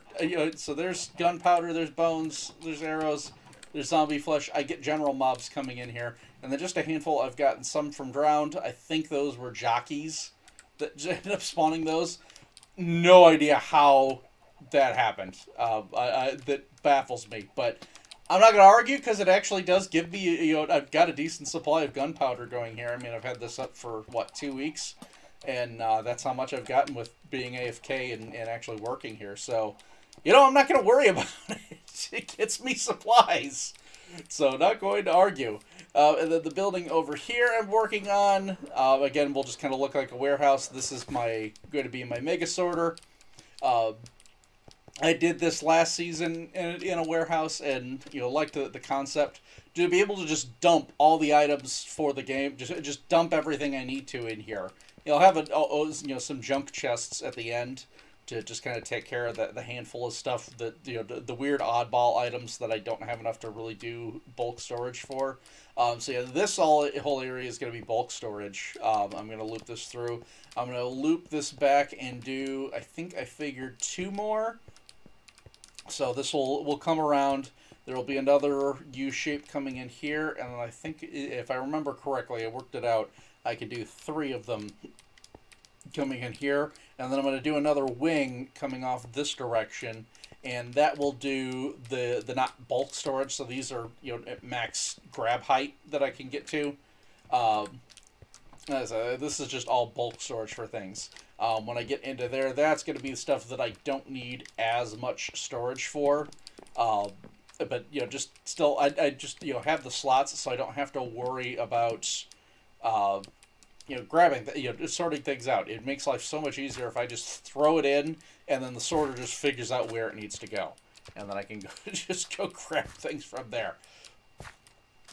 so there's gunpowder, there's bones, there's arrows, there's zombie flesh. I get general mobs coming in here. And then just a handful, I've gotten some from drowned. I think those were jockeys that ended up spawning those. No idea how that happened. That baffles me. But I'm not going to argue, because it actually does give me, I've got a decent supply of gunpowder going here. I mean, I've had this up for, 2 weeks? And that's how much I've gotten with being AFK and actually working here. So, I'm not going to worry about it. It gets me supplies. So, not going to argue. And then the building over here I'm working on, again, will just kind of look like a warehouse. This is going to be my mega sorter. Uh, I did this last season in a warehouse, and liked the concept to be able to just dump all the items for the game, just dump everything I need to in here. I'll have some junk chests at the end to just kind of take care of the handful of stuff that the weird oddball items that I don't have enough to really do bulk storage for. So yeah, this whole area is going to be bulk storage. I'm going to loop this through. I'm going to loop this back and do, I think I figured 2 more. So this will come around. There will be another U shape coming in here, and I think, if I remember correctly, I worked it out, I could do 3 of them coming in here, and then I'm going to do another wing coming off this direction, and that will do the not bulk storage. So these are at max grab height that I can get to. This is just all bulk storage for things. When I get into there, that's going to be stuff that I don't need as much storage for. But just still, I just have the slots, so I don't have to worry about grabbing, sorting things out. It makes life so much easier if I just throw it in, and then the sorter just figures out where it needs to go, and then I can just go grab things from there.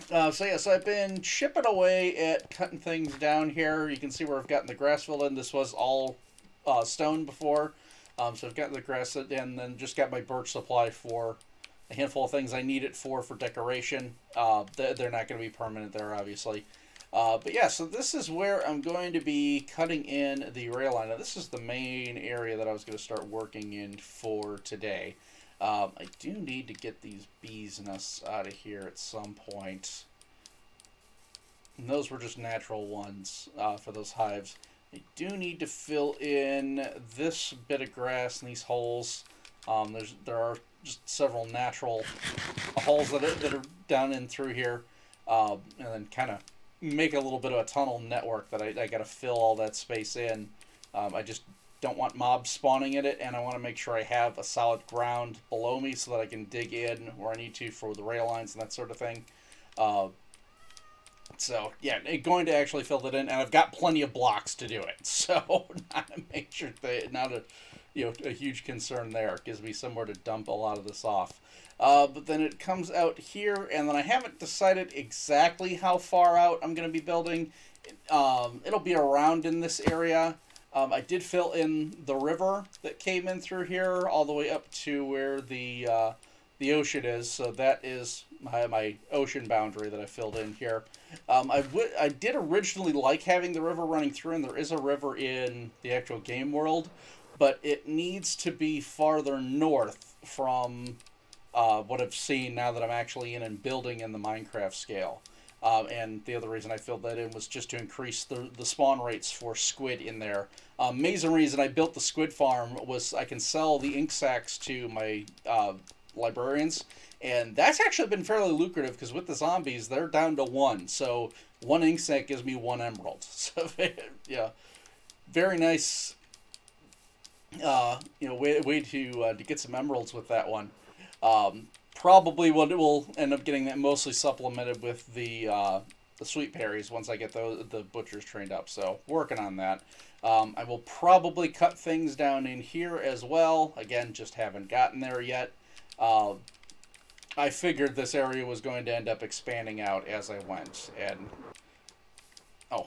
So I've been chipping away at cutting things down here. You can see where I've gotten the grass filled in. This was all stone before, so I've gotten the grass in, and then just got my birch supply for a handful of things I need it for decoration. They're not going to be permanent there, obviously. But yeah, so this is where I'm going to be cutting in the rail line. Now, this is the main area that I was going to start working in for today. I do need to get these bees nests out of here at some point. And those were just natural ones for those hives. I do need to fill in this bit of grass and these holes. There are just several natural holes that are down in through here, and then kind of make a little bit of a tunnel network that I got to fill all that space in. I just don't want mobs spawning in it, and I want to make sure I have a solid ground below me so that I can dig in where I need to for the rail lines and that sort of thing. So yeah, going to actually fill that in, and I've got plenty of blocks to do it. So not to make sure that not a huge concern there. It gives me somewhere to dump a lot of this off. But then it comes out here, and then I haven't decided exactly how far out I'm going to be building. It'll be around in this area. I did fill in the river that came in through here all the way up to where the ocean is. So that is my ocean boundary that I filled in here. I did originally like having the river running through, and there is a river in the actual game world, but it needs to be farther north from what I've seen now that I'm actually in and building in the Minecraft scale. And the other reason I filled that in was just to increase the spawn rates for squid in there. Main reason I built the squid farm was I can sell the ink sacs to my librarians, and that's actually been fairly lucrative because with the zombies, they're down to 1. So 1 ink sac gives me 1 emerald. So yeah, very nice. Way to get some emeralds with that one. Probably we'll end up getting that mostly supplemented with the sweet berries once I get the butchers trained up. So working on that. I will probably cut things down in here as well. Again, just haven't gotten there yet. I figured this area was going to end up expanding out as I went, and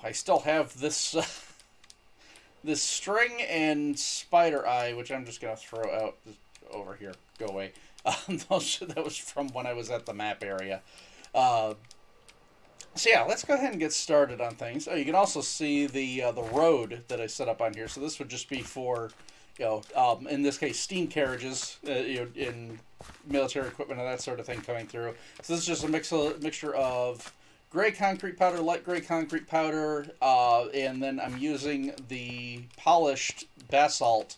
I still have this this string and spider eye, which I'm just gonna throw out over here. Go away. That was from when I was at the map area. So yeah, let's go ahead and get started on things. Oh, you can also see the road that I set up on here. So this would just be for, in this case, steam carriages, in military equipment and that sort of thing coming through. So this is just a mixture of gray concrete powder, light gray concrete powder, and then I'm using the polished basalt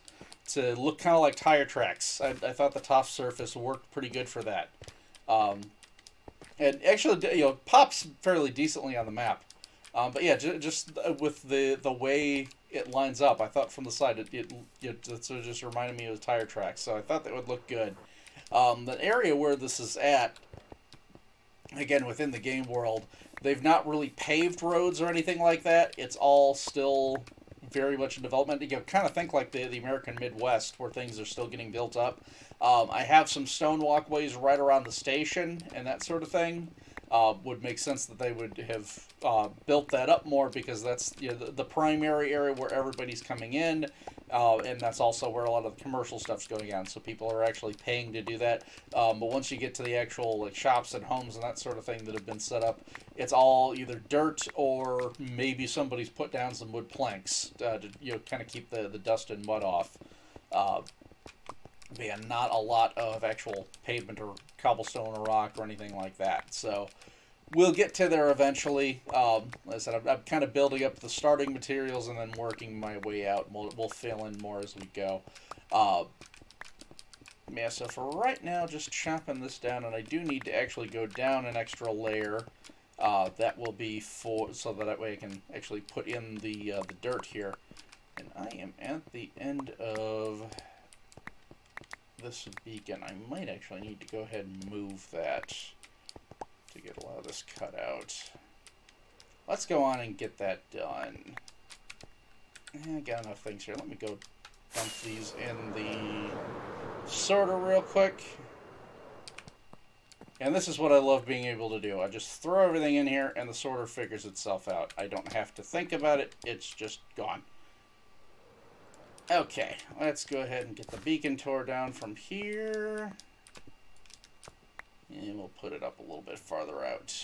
to look kind of like tire tracks. I thought the top surface worked pretty good for that. And actually, pops fairly decently on the map. But yeah, just with the way it lines up, I thought from the side it sort of just reminded me of tire tracks. So I thought that would look good. The area where this is at, again, within the game world, they've not really paved roads or anything like that. It's all still very much in development. You kind of think like the American Midwest, where things are still getting built up. I have some stone walkways right around the station and that sort of thing. Would make sense that they would have built that up more, because that's, you know, the primary area where everybody's coming in, and that's also where a lot of the commercial stuff's going on. So people are actually paying to do that. But once you get to the actual like shops and homes and that sort of thing that have been set up, it's all either dirt or maybe somebody's put down some wood planks to, you know, kind of keep the dust and mud off. But yeah, not a lot of actual pavement or cobblestone or rock or anything like that. So we'll get to there eventually. Like I said, I'm kind of building up the starting materials and then working my way out. We'll fill in more as we go. Yeah, so for right now, just chopping this down, and I do need to actually go down an extra layer. That will be so that way I can actually put in the dirt here. And I am at the end of this beacon. I might actually need to go ahead and move that to get a lot of this cut out. Let's go on and get that done. I got enough things here. Let me go dump these in the sorter real quick. And this is what I love being able to do. I just throw everything in here and the sorter figures itself out. I don't have to think about it. It's just gone. Okay, let's go ahead and get the beacon tore down from here. And we'll put it up a little bit farther out.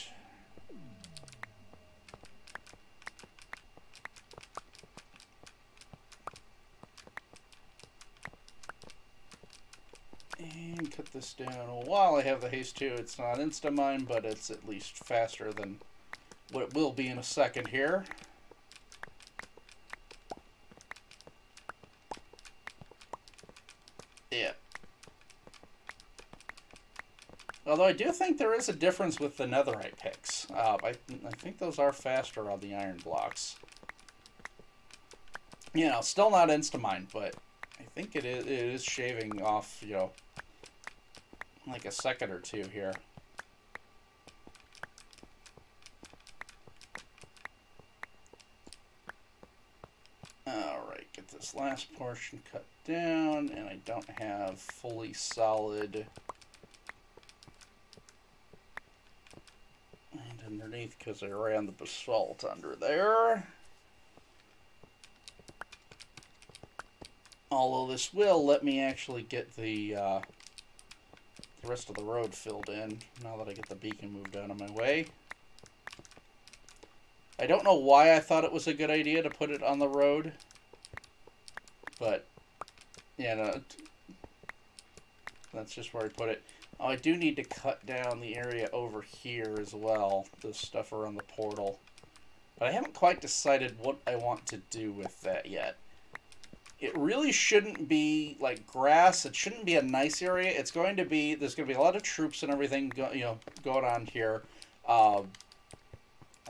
And cut this down. While I have the haste too, it's not insta-mine, but it's at least faster than what it will be in a second here. Yeah. Although I do think there is a difference with the netherite picks. I think those are faster on the iron blocks. You know, still not insta-mine, but I think it is shaving off, you know, like a second or two here. Alright, get this last portion cut down, and I don't have fully solid and underneath because I ran the basalt under there. Although this will let me actually get the rest of the road filled in now that I get the beacon moved out of my way. I don't know why I thought it was a good idea to put it on the road, but yeah, no, that's just where I put it. Oh, I do need to cut down the area over here as well, the stuff around the portal, but I haven't quite decided what I want to do with that yet. It really shouldn't be like grass. It shouldn't be a nice area. It's going to be, there's going to be a lot of troops and everything going on here.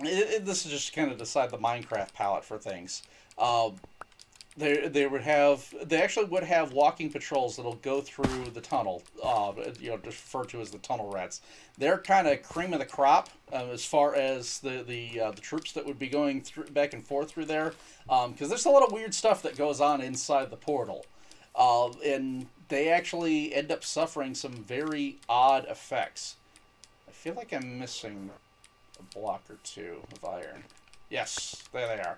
This is just kind of decide the Minecraft palette for things. They actually would have walking patrols that'll go through the tunnel, referred to as the tunnel rats. They're kind of cream of the crop as far as the troops that would be going through back and forth through there, because there's a lot of weird stuff that goes on inside the portal, and they actually end up suffering some very odd effects. I feel like I'm missing a block or two of iron. Yes, there they are.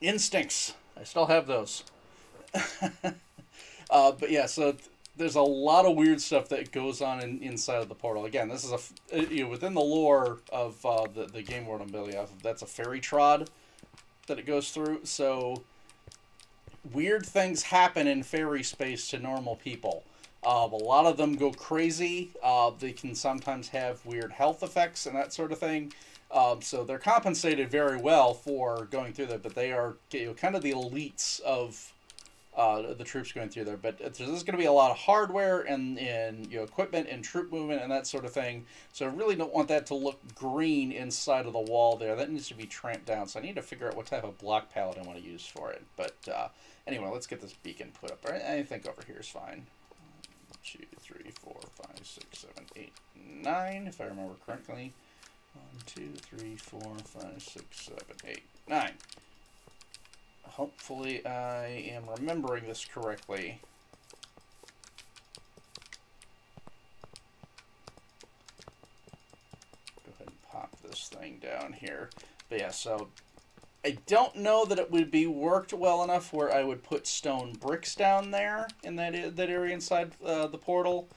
Instincts. I still have those. But yeah, so there's a lot of weird stuff that goes on inside of the portal. Again, this is within the lore of the game world I'm building off of. That's a fairy trod that it goes through. So weird things happen in fairy space to normal people. A lot of them go crazy. They can sometimes have weird health effects and that sort of thing. So they're compensated very well for going through that, but they are kind of the elites of the troops going through there. But there's going to be a lot of hardware and equipment and troop movement and that sort of thing. So I really don't want that to look green inside of the wall there. That needs to be tramped down. So I need to figure out what type of block palette I want to use for it. But anyway, let's get this beacon put up. I think over here is fine. 1, 2, 3, 4, 5, 6, 7, 8, 9, if I remember correctly. 1, 2, 3, 4, 5, 6, 7, 8, 9. Hopefully I am remembering this correctly. Go ahead and pop this thing down here. But yeah, so I don't know that it would be worked well enough where I would put stone bricks down there in that area inside the portal.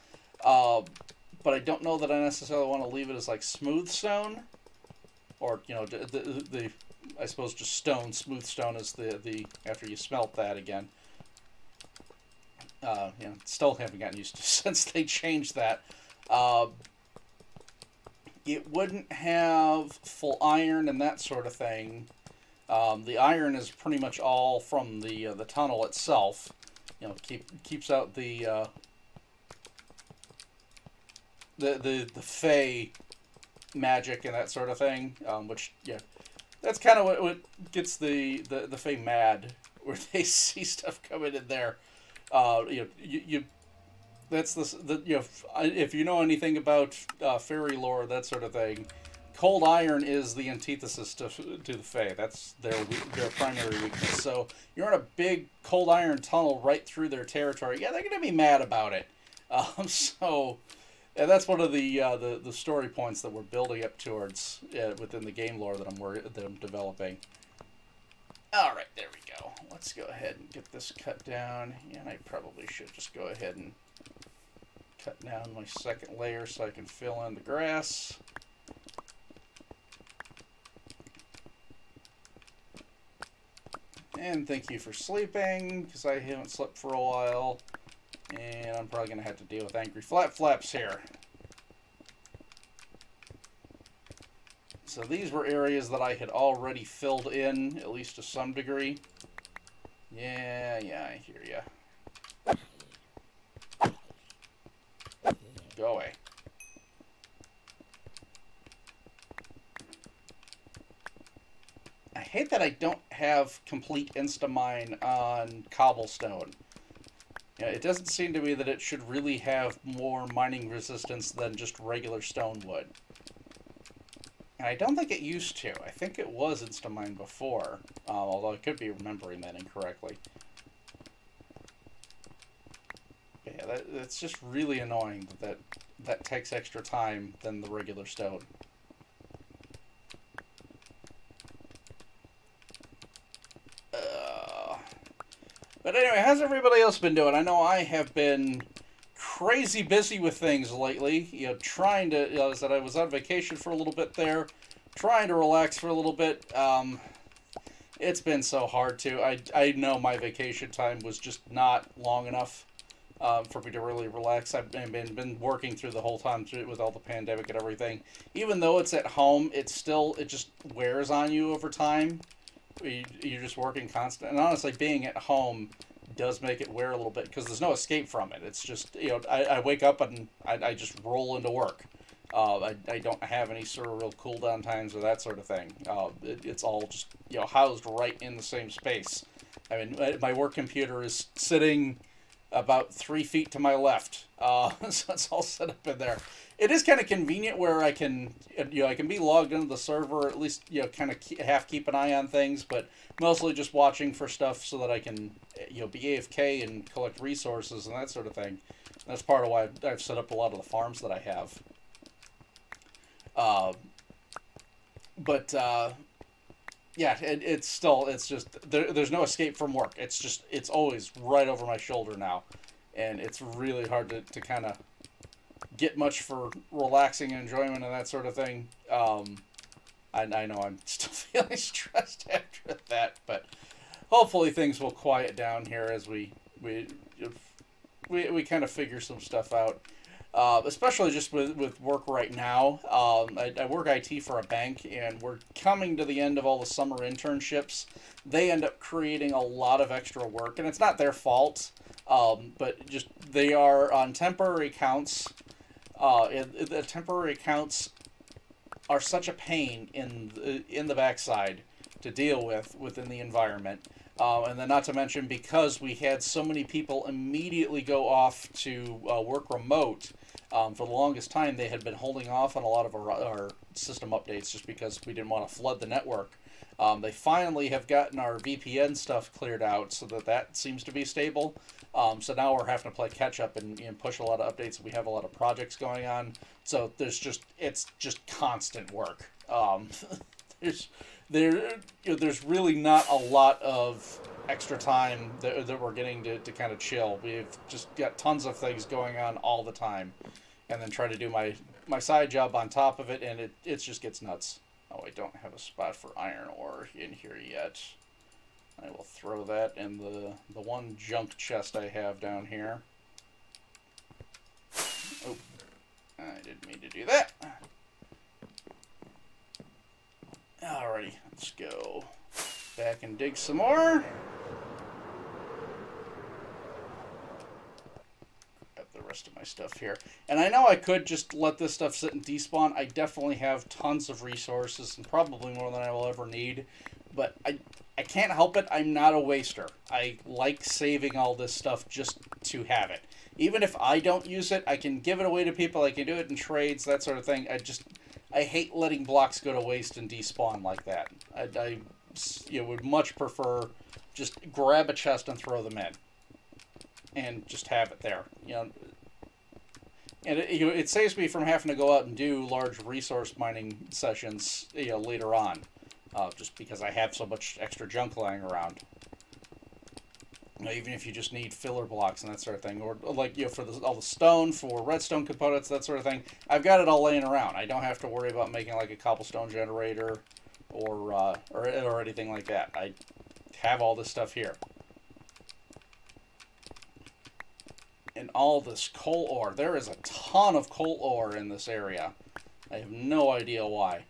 But I don't know that I necessarily want to leave it as like smooth stone, or you know, the I suppose just stone. Smooth stone is the after you smelt that again. You know, still haven't gotten used to since they changed that. It wouldn't have full iron and that sort of thing. The iron is pretty much all from the tunnel itself. You know, keeps out the Fey magic and that sort of thing. Which yeah, that's kind of what gets the Fey mad, where they see stuff coming in there. You know, you that's you know, if you know anything about fairy lore, that sort of thing, cold iron is the antithesis to the Fae. That's their primary weakness. So you're in a big cold iron tunnel right through their territory. Yeah, they're gonna be mad about it. So yeah, that's one of the story points that we're building up towards within the game lore that I'm developing. All right, there we go. Let's go ahead and get this cut down, and I probably should just go ahead and cut down my second layer so I can fill in the grass. And thank you for sleeping, because I haven't slept for a while. And I'm probably going to have to deal with angry flaps here. So these were areas that I had already filled in, at least to some degree. Yeah, I hear ya. Go away. I hate that I don't have complete Instamine on cobblestone. Yeah, it doesn't seem to me that it should really have more mining resistance than just regular stone would. And I don't think it used to. I think it was Instamine before, although I could be remembering that incorrectly. But yeah, that's just really annoying that takes extra time than the regular stone. But anyway, how's everybody else been doing? I know I have been crazy busy with things lately. You know, trying to, you know, as I was on vacation for a little bit there, trying to relax for a little bit. It's been so hard to. I know my vacation time was just not long enough for me to really relax. I've been working through the whole time with all the pandemic and everything. Even though it's at home, it just wears on you over time. You're just working constant, and honestly, being at home does make it wear a little bit because there's no escape from it. It's just, you know, I wake up and I just roll into work. I don't have any sort of real cool down times or that sort of thing. It's all just, you know, housed right in the same space. I mean, my work computer is sitting about 3 feet to my left, so it's all set up in there. It is kind of convenient where I can, you know, I can be logged into the server, or at least, you know, kind of half keep an eye on things, but mostly just watching for stuff so that I can, you know, be AFK and collect resources and that sort of thing. And that's part of why I've set up a lot of the farms that I have. Yeah, it's just, there's no escape from work. It's always right over my shoulder now. And it's really hard to kind of get much for relaxing and enjoyment and that sort of thing. I know I'm still feeling stressed after that, but hopefully things will quiet down here as we kind of figure some stuff out. Especially just with work right now. I work IT for a bank, and we're coming to the end of all the summer internships. They end up creating a lot of extra work, and it's not their fault, but just they are on temporary accounts. The temporary accounts are such a pain in the backside to deal with within the environment. And then not to mention, because we had so many people immediately go off to work remote, For the longest time, they had been holding off on a lot of our system updates just because we didn't want to flood the network. They finally have gotten our VPN stuff cleared out so that seems to be stable. So now we're having to play catch up and push a lot of updates. We have a lot of projects going on, so it's just constant work. There's really not a lot of extra time that we're getting to kind of chill. We've just got tons of things going on all the time, and then try to do my side job on top of it, and it just gets nuts. Oh, I don't have a spot for iron ore in here yet. I will throw that in the one junk chest I have down here. Oh, I didn't mean to do that. Alrighty, let's go back and dig some more. Grab the rest of my stuff here. And I know I could just let this stuff sit and despawn. I definitely have tons of resources, and probably more than I will ever need. But I can't help it. I'm not a waster. I like saving all this stuff just to have it. Even if I don't use it, I can give it away to people. I can do it in trades, that sort of thing. I hate letting blocks go to waste and despawn like that. I would much prefer just grab a chest and throw them in, and just have it there. And it saves me from having to go out and do large resource mining sessions later on, just because I have so much extra junk lying around. Even if you just need filler blocks and that sort of thing, or like for all the stone, for redstone components, that sort of thing, I've got it all laying around. I don't have to worry about making like a cobblestone generator or anything like that. I have all this stuff here. And all this coal ore. There is a ton of coal ore in this area. I have no idea why.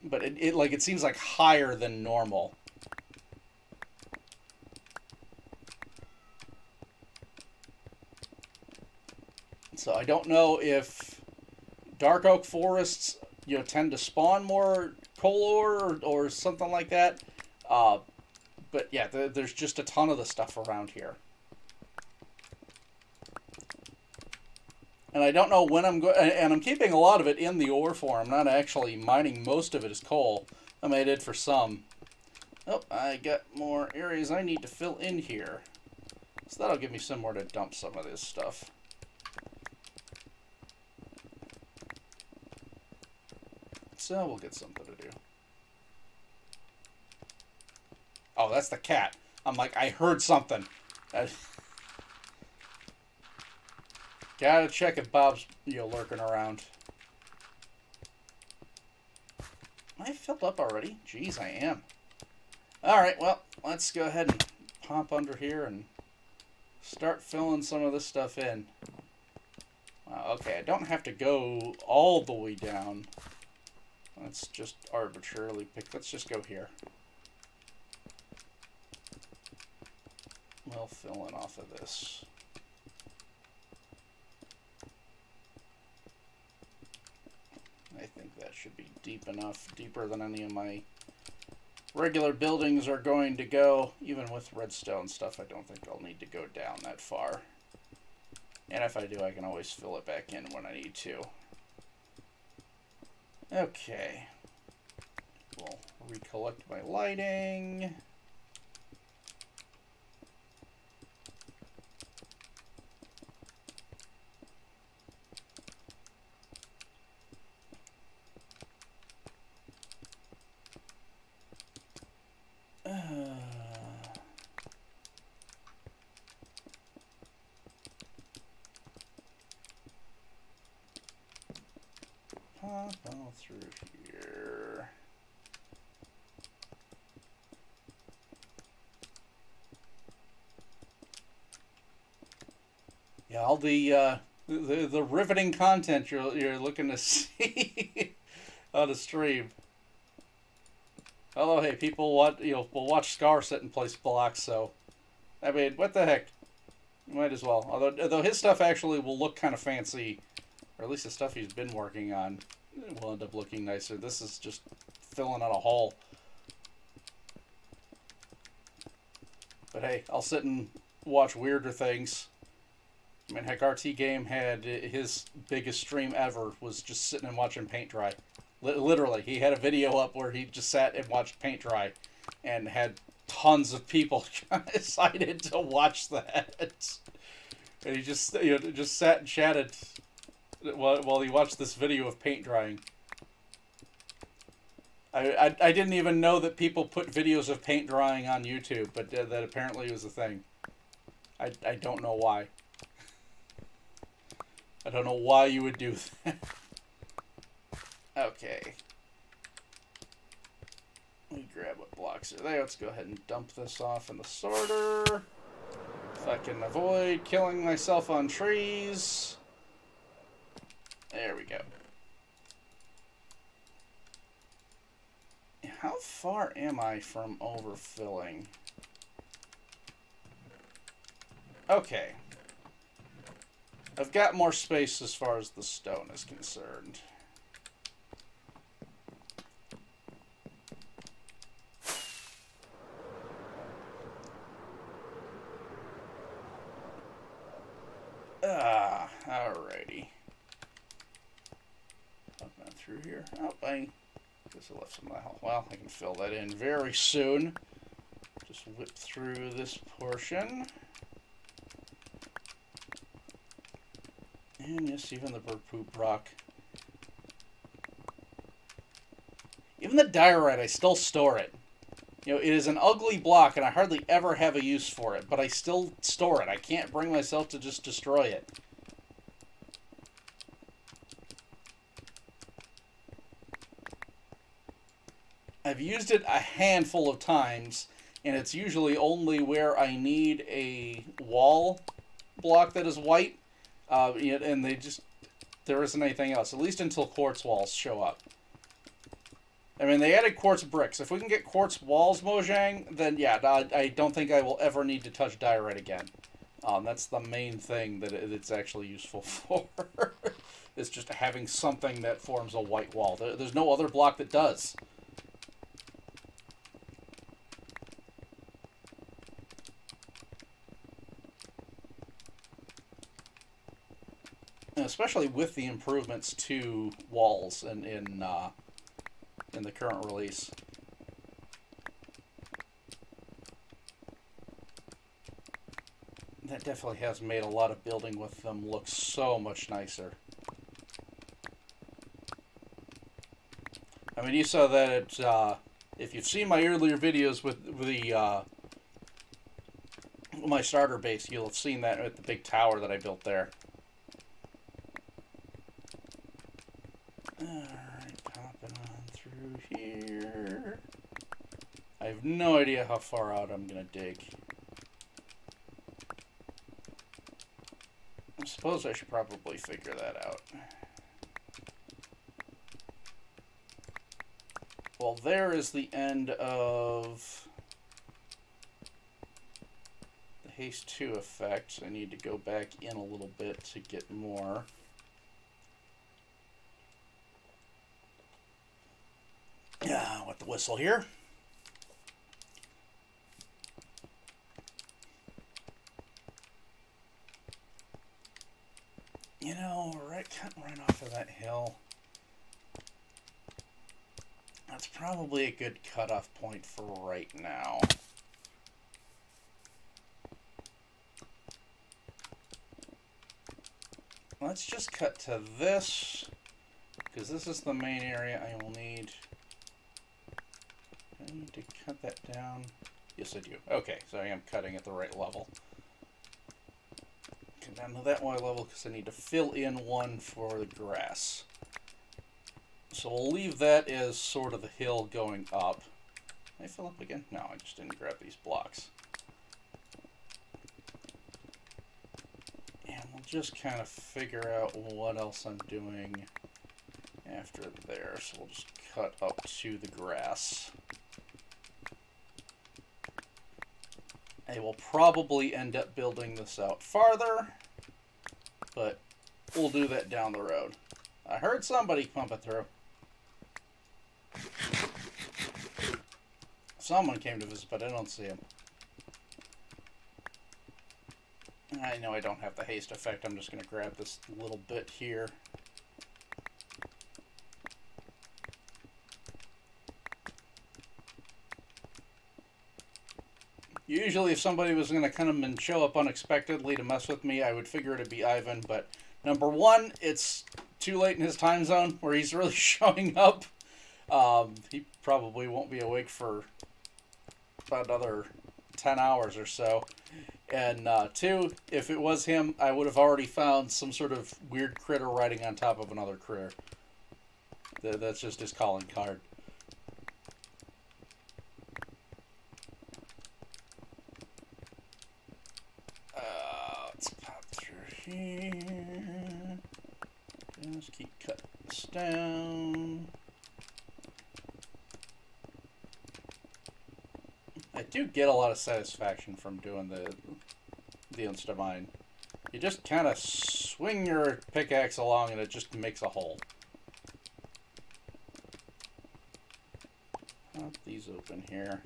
But it seems like higher than normal. So I don't know if dark oak forests, tend to spawn more coal ore or something like that. But yeah, there's just a ton of the stuff around here. And I don't know when I'm going, and I'm keeping a lot of it in the ore form. I'm not actually mining most of it as coal. I mean, I did for some. Oh, I got more areas I need to fill in here. So that'll give me somewhere to dump some of this stuff. So we'll get something to do. Oh, that's the cat. I'm like, I heard something. Gotta check if Bob's, lurking around. Am I filled up already? Jeez, I am. Alright, well, let's go ahead and pop under here and start filling some of this stuff in. Okay, I don't have to go all the way down. Let's just arbitrarily pick. Let's just go here. We'll fill in off of this. I think that should be deep enough, deeper than any of my regular buildings are going to go. Even with redstone stuff, I don't think I'll need to go down that far. And if I do, I can always fill it back in when I need to. Okay. We'll recollect my lighting. Pop all through here. Yeah, all the riveting content you're looking to see on the stream. Although, hey, people will watch Scar sit and place blocks, so I mean, what the heck? You might as well. Although his stuff actually will look kind of fancy, or at least the stuff he's been working on will end up looking nicer. This is just filling out a hole. But hey, I'll sit and watch weirder things. I mean, heck, RT Game had his biggest stream ever was just sitting and watching paint dry. Literally, he had a video up where he just sat and watched paint dry, and had tons of people excited to watch that. And he just just sat and chatted while he watched this video of paint drying. I didn't even know that people put videos of paint drying on YouTube, but that apparently was a thing. I don't know why. I don't know why you would do that. Okay. Let me grab what blocks are there. Let's go ahead and dump this off in the sorter. If I can avoid killing myself on trees. There we go. How far am I from overfilling? Okay. I've got more space as far as the stone is concerned. Alrighty. Up and through here. Oh, I guess I left some of that. Well, I can fill that in very soon. Just whip through this portion. And yes, even the bird poop rock. Even the diorite, I still store it. You know, it is an ugly block, and I hardly ever have a use for it, but I still store it. I can't bring myself to just destroy it. I've used it a handful of times, and it's usually only where I need a wall block that is white, and there isn't anything else, at least until quartz walls show up. I mean, they added quartz bricks. If we can get quartz walls, Mojang, then yeah, I don't think I will ever need to touch diorite again. That's the main thing that it's actually useful for. It's just having something that forms a white wall. There's no other block that does. And especially with the improvements to walls in the current release. That definitely has made a lot of building with them look so much nicer. I mean, you saw that if you've seen my earlier videos with the my starter base, you'll have seen that at the big tower that I built there. Alright, popping on through here. I have no idea how far out I'm going to dig. I suppose I should probably figure that out. Well, there is the end of the haste 2 effect. I need to go back in a little bit to get more. Yeah, with the whistle here. You know, cutting right off of that hill. That's probably a good cutoff point for right now. Let's just cut to this, because this is the main area I will need. I need to cut that down. Yes, I do. Okay, so I am cutting at the right level. Come down to that white level because I need to fill in one for the grass. So we'll leave that as sort of the hill going up. Can I fill up again? No, I just didn't grab these blocks. And we'll just kind of figure out what else I'm doing after there. So we'll just cut up to the grass. I will probably end up building this out farther, but we'll do that down the road. I heard somebody pumping through. Someone came to visit, but I don't see him. I know I don't have the haste effect. I'm just going to grab this little bit here. Usually if somebody was going to come and show up unexpectedly to mess with me, I would figure it'd be Ivan. But number one, it's too late in his time zone where he's really showing up. He probably won't be awake for about another 10 hours or so. And two, if it was him, I would have already found some sort of weird critter riding on top of another critter. That's just his calling card. Let's pop through here. Just keep cutting this down. I do get a lot of satisfaction from doing the insta-mine. You just kind of swing your pickaxe along and it just makes a hole. Pop these open here.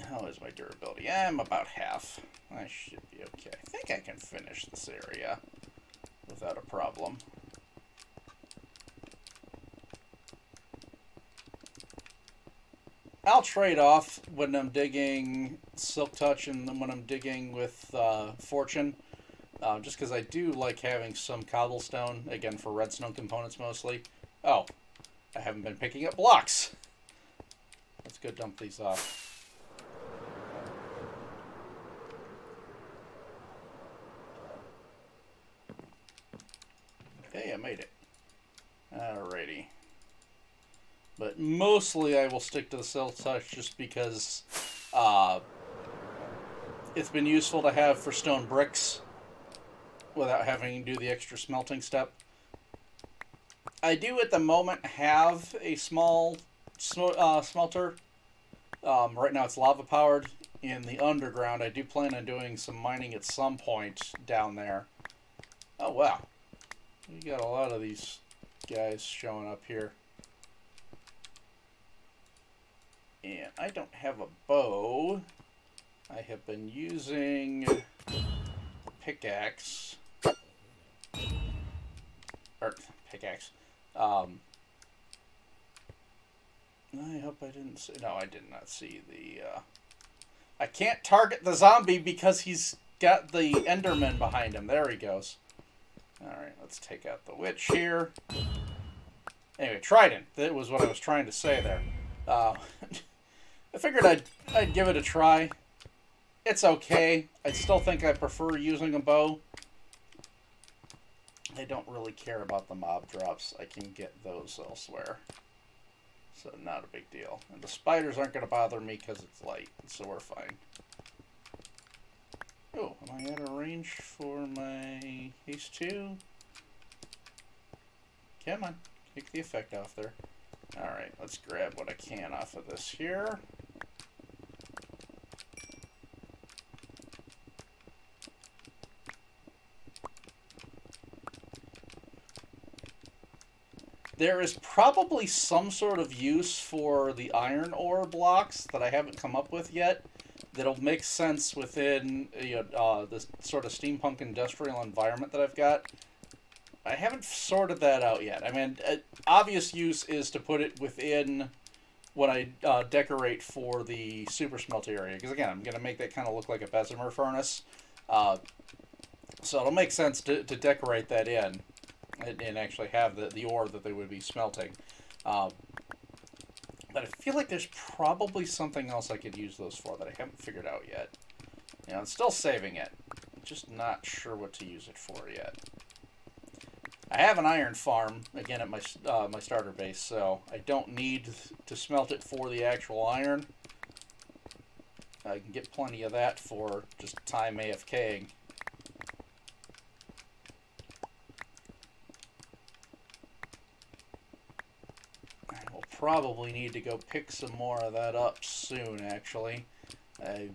How is my durability? I'm about half. I should be okay. I think I can finish this area without a problem. I'll trade off when I'm digging Silk Touch and when I'm digging with Fortune, just because I do like having some cobblestone, again for redstone components mostly. Oh, I haven't been picking up blocks. Let's go dump these off. Okay, I made it. Alrighty. But mostly I will stick to the Silk Touch just because it's been useful to have for stone bricks without having to do the extra smelting step. I do at the moment have a small smelter. Right now it's lava powered. In the underground, I do plan on doing some mining at some point down there. Oh wow. We got a lot of these guys showing up here. And I don't have a bow. I have been using pickaxe. Or pickaxe. I hope I didn't see... No, I did not see the... I can't target the zombie because he's got the Enderman behind him. There he goes. Alright, let's take out the witch here. Anyway, trident. That was what I was trying to say there. I figured I'd give it a try. It's okay. I still think I prefer using a bow. I don't really care about the mob drops. I can get those elsewhere. So not a big deal. And the spiders aren't going to bother me because it's light, so we're fine. Oh, am I out of range for my haste 2? Come on, take the effect off there. Alright, let's grab what I can off of this here. There is probably some sort of use for the iron ore blocks that I haven't come up with yet that'll make sense within this sort of steampunk industrial environment that I've got. I haven't sorted that out yet. I mean, obvious use is to put it within what I decorate for the super smelt area. Because again, I'm going to make that kind of look like a Bessemer furnace. So it'll make sense to decorate that in. And actually have the ore that they would be smelting. But I feel like there's probably something else I could use those for that I haven't figured out yet. You know, I'm still saving it. I'm just not sure what to use it for yet. I have an iron farm, again, at my starter base, so I don't need to smelt it for the actual iron. I can get plenty of that for just time AFKing. Probably need to go pick some more of that up soon, actually. I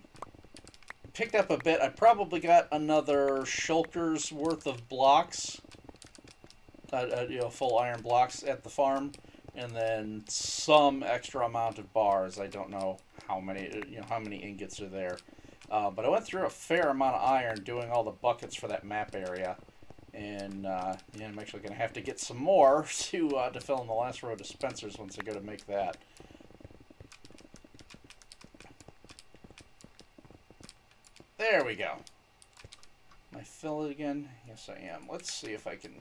picked up a bit. I probably got another shulker's worth of blocks, full iron blocks at the farm, and then some extra amount of bars. I don't know how many, how many ingots are there. But I went through a fair amount of iron doing all the buckets for that map area. And yeah, I'm actually going to have to get some more to fill in the last row of dispensers once I go to make that. There we go. Am I fill it again? Yes, I am. Let's see if I can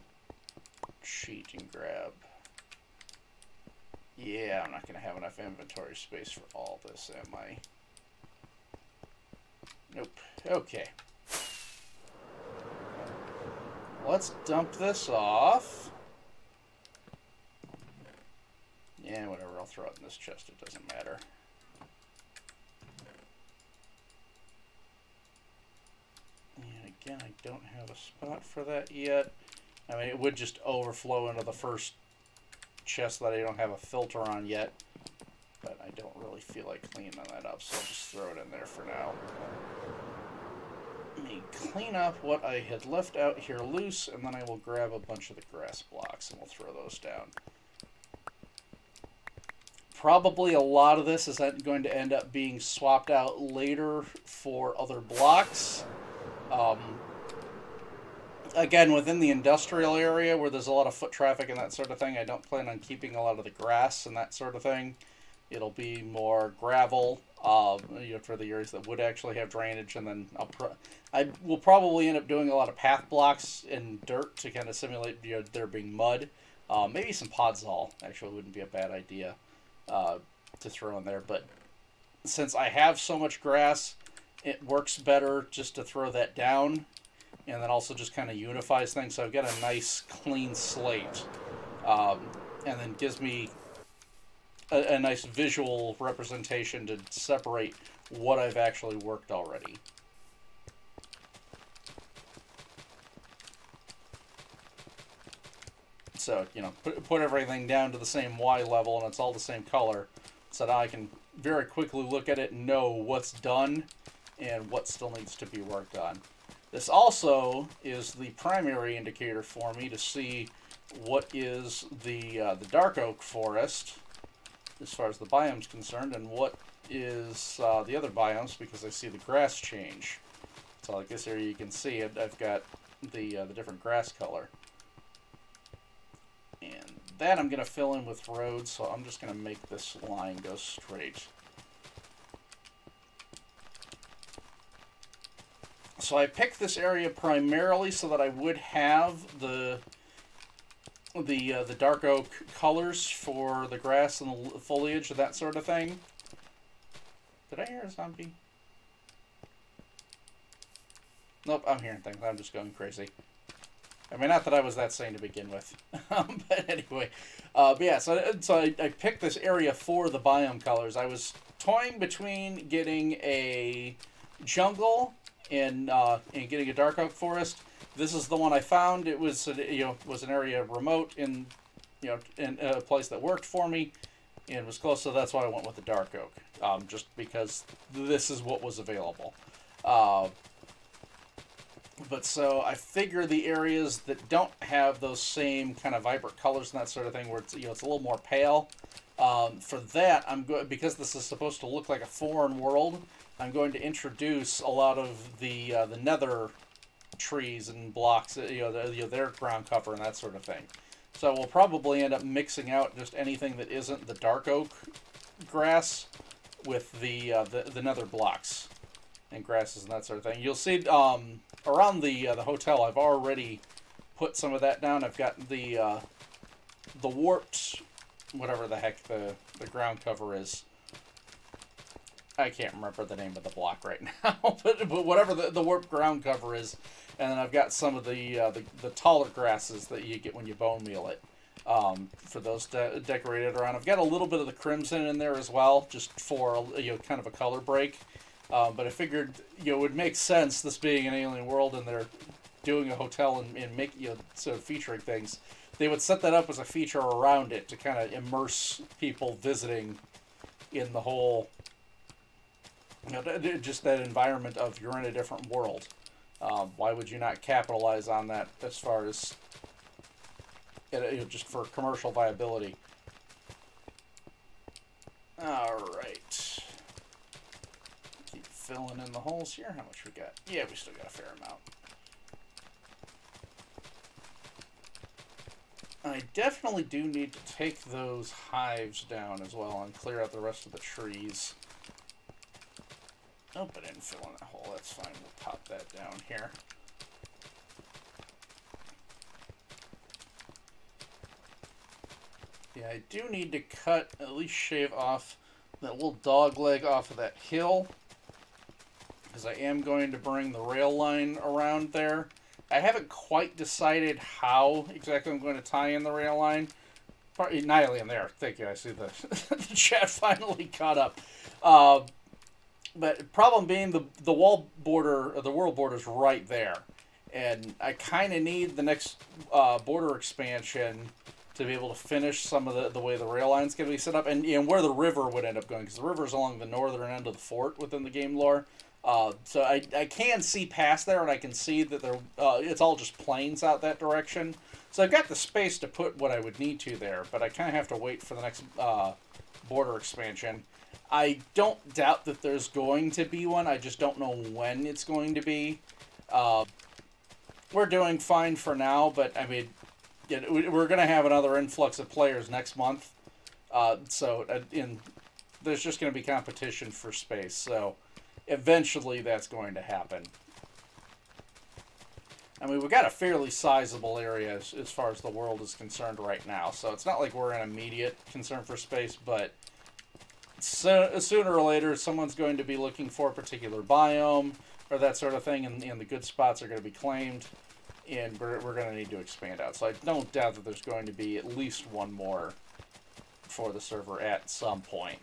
cheat and grab. Yeah, I'm not going to have enough inventory space for all this, am I? Nope. Okay. Let's dump this off. Yeah, whatever. I'll throw it in this chest. It doesn't matter. And again, I don't have a spot for that yet. I mean, it would just overflow into the first chest that I don't have a filter on yet. But I don't really feel like cleaning that up, so I'll just throw it in there for now. Let me clean up what I had left out here loose, and then I will grab a bunch of the grass blocks and we'll throw those down. Probably a lot of this is going to end up being swapped out later for other blocks. Again, within the industrial area where there's a lot of foot traffic and that sort of thing, I don't plan on keeping a lot of the grass and that sort of thing. It'll be more gravel, you know, for the areas that would actually have drainage, and then I will probably end up doing a lot of path blocks in dirt to kind of simulate, you know, there being mud. Maybe some podzol actually wouldn't be a bad idea to throw in there, but since I have so much grass, it works better just to throw that down, and then also just kind of unifies things. So I've got a nice clean slate, and then gives me a nice visual representation to separate what I've actually worked already. So, you know, put everything down to the same Y level and it's all the same color, so that I can very quickly look at it and know what's done and what still needs to be worked on. This also is the primary indicator for me to see what is the dark oak forest, as far as the biome's concerned, and what is the other biomes, because I see the grass change. So like this area, you can see it. I've got the different grass color, and that I'm going to fill in with roads. So I'm just going to make this line go straight. So I picked this area primarily so that I would have the dark oak colors for the grass and the foliage and that sort of thing. Did I hear a zombie? Nope, I'm hearing things. I'm just going crazy. I mean, not that I was that sane to begin with. But anyway. But yeah, so I picked this area for the biome colors. I was toying between getting a jungle and getting a dark oak forest. This is the one I found. It was, was an area remote in a place that worked for me and was close, so that's why I went with the dark oak, just because this is what was available. But so I figure the areas that don't have those same kind of vibrant colors and that sort of thing, where it's it's a little more pale. For that, I'm going, because this is supposed to look like a foreign world, I'm going to introduce a lot of the nether trees and blocks, their ground cover and that sort of thing. So we'll probably end up mixing out just anything that isn't the dark oak grass with the nether blocks and grasses and that sort of thing. You'll see around the hotel, I've already put some of that down. I've got the warped, whatever the heck the ground cover is. I can't remember the name of the block right now, but whatever the warped ground cover is, and then I've got some of the taller grasses that you get when you bone meal it, for those decorated around. I've got a little bit of the crimson in there as well, just for kind of a color break. But I figured it would make sense, this being an alien world and they're doing a hotel and make sort of featuring things. They would set that up as a feature around it to kind of immerse people visiting in the whole. Just that environment of you're in a different world. Why would you not capitalize on that as far as just for commercial viability? All right. Keep filling in the holes here. How much we got? Yeah, we still got a fair amount. I definitely do need to take those hives down as well and clear out the rest of the trees. Oh, but I didn't fill in that hole. That's fine. We'll pop that down here. Yeah, I do need to cut, at least shave off that little dog leg off of that hill, because I am going to bring the rail line around there. I haven't quite decided how exactly I'm going to tie in the rail line. Not in there. Thank you. I see the, the chat finally caught up. But problem being the wall border, or the world border is right there. And I kind of need the next border expansion to be able to finish some of the way the rail line's going to be set up, and where the river would end up going, because the river is along the northern end of the fort within the game lore. So I can see past there, and I can see that there it's all just plains out that direction. So I've got the space to put what I would need to there, but I kind of have to wait for the next border expansion. I don't doubt that there's going to be one. I just don't know when it's going to be. We're doing fine for now, but I mean, yeah, we're going to have another influx of players next month. So there's just going to be competition for space. So eventually that's going to happen. I mean, we've got a fairly sizable area as far as the world is concerned right now. So it's not like we're in immediate concern for space, but sooner or later someone's going to be looking for a particular biome or that sort of thing, and the good spots are going to be claimed. And we're going to need to expand out. So I don't doubt that there's going to be at least one more for the server at some point.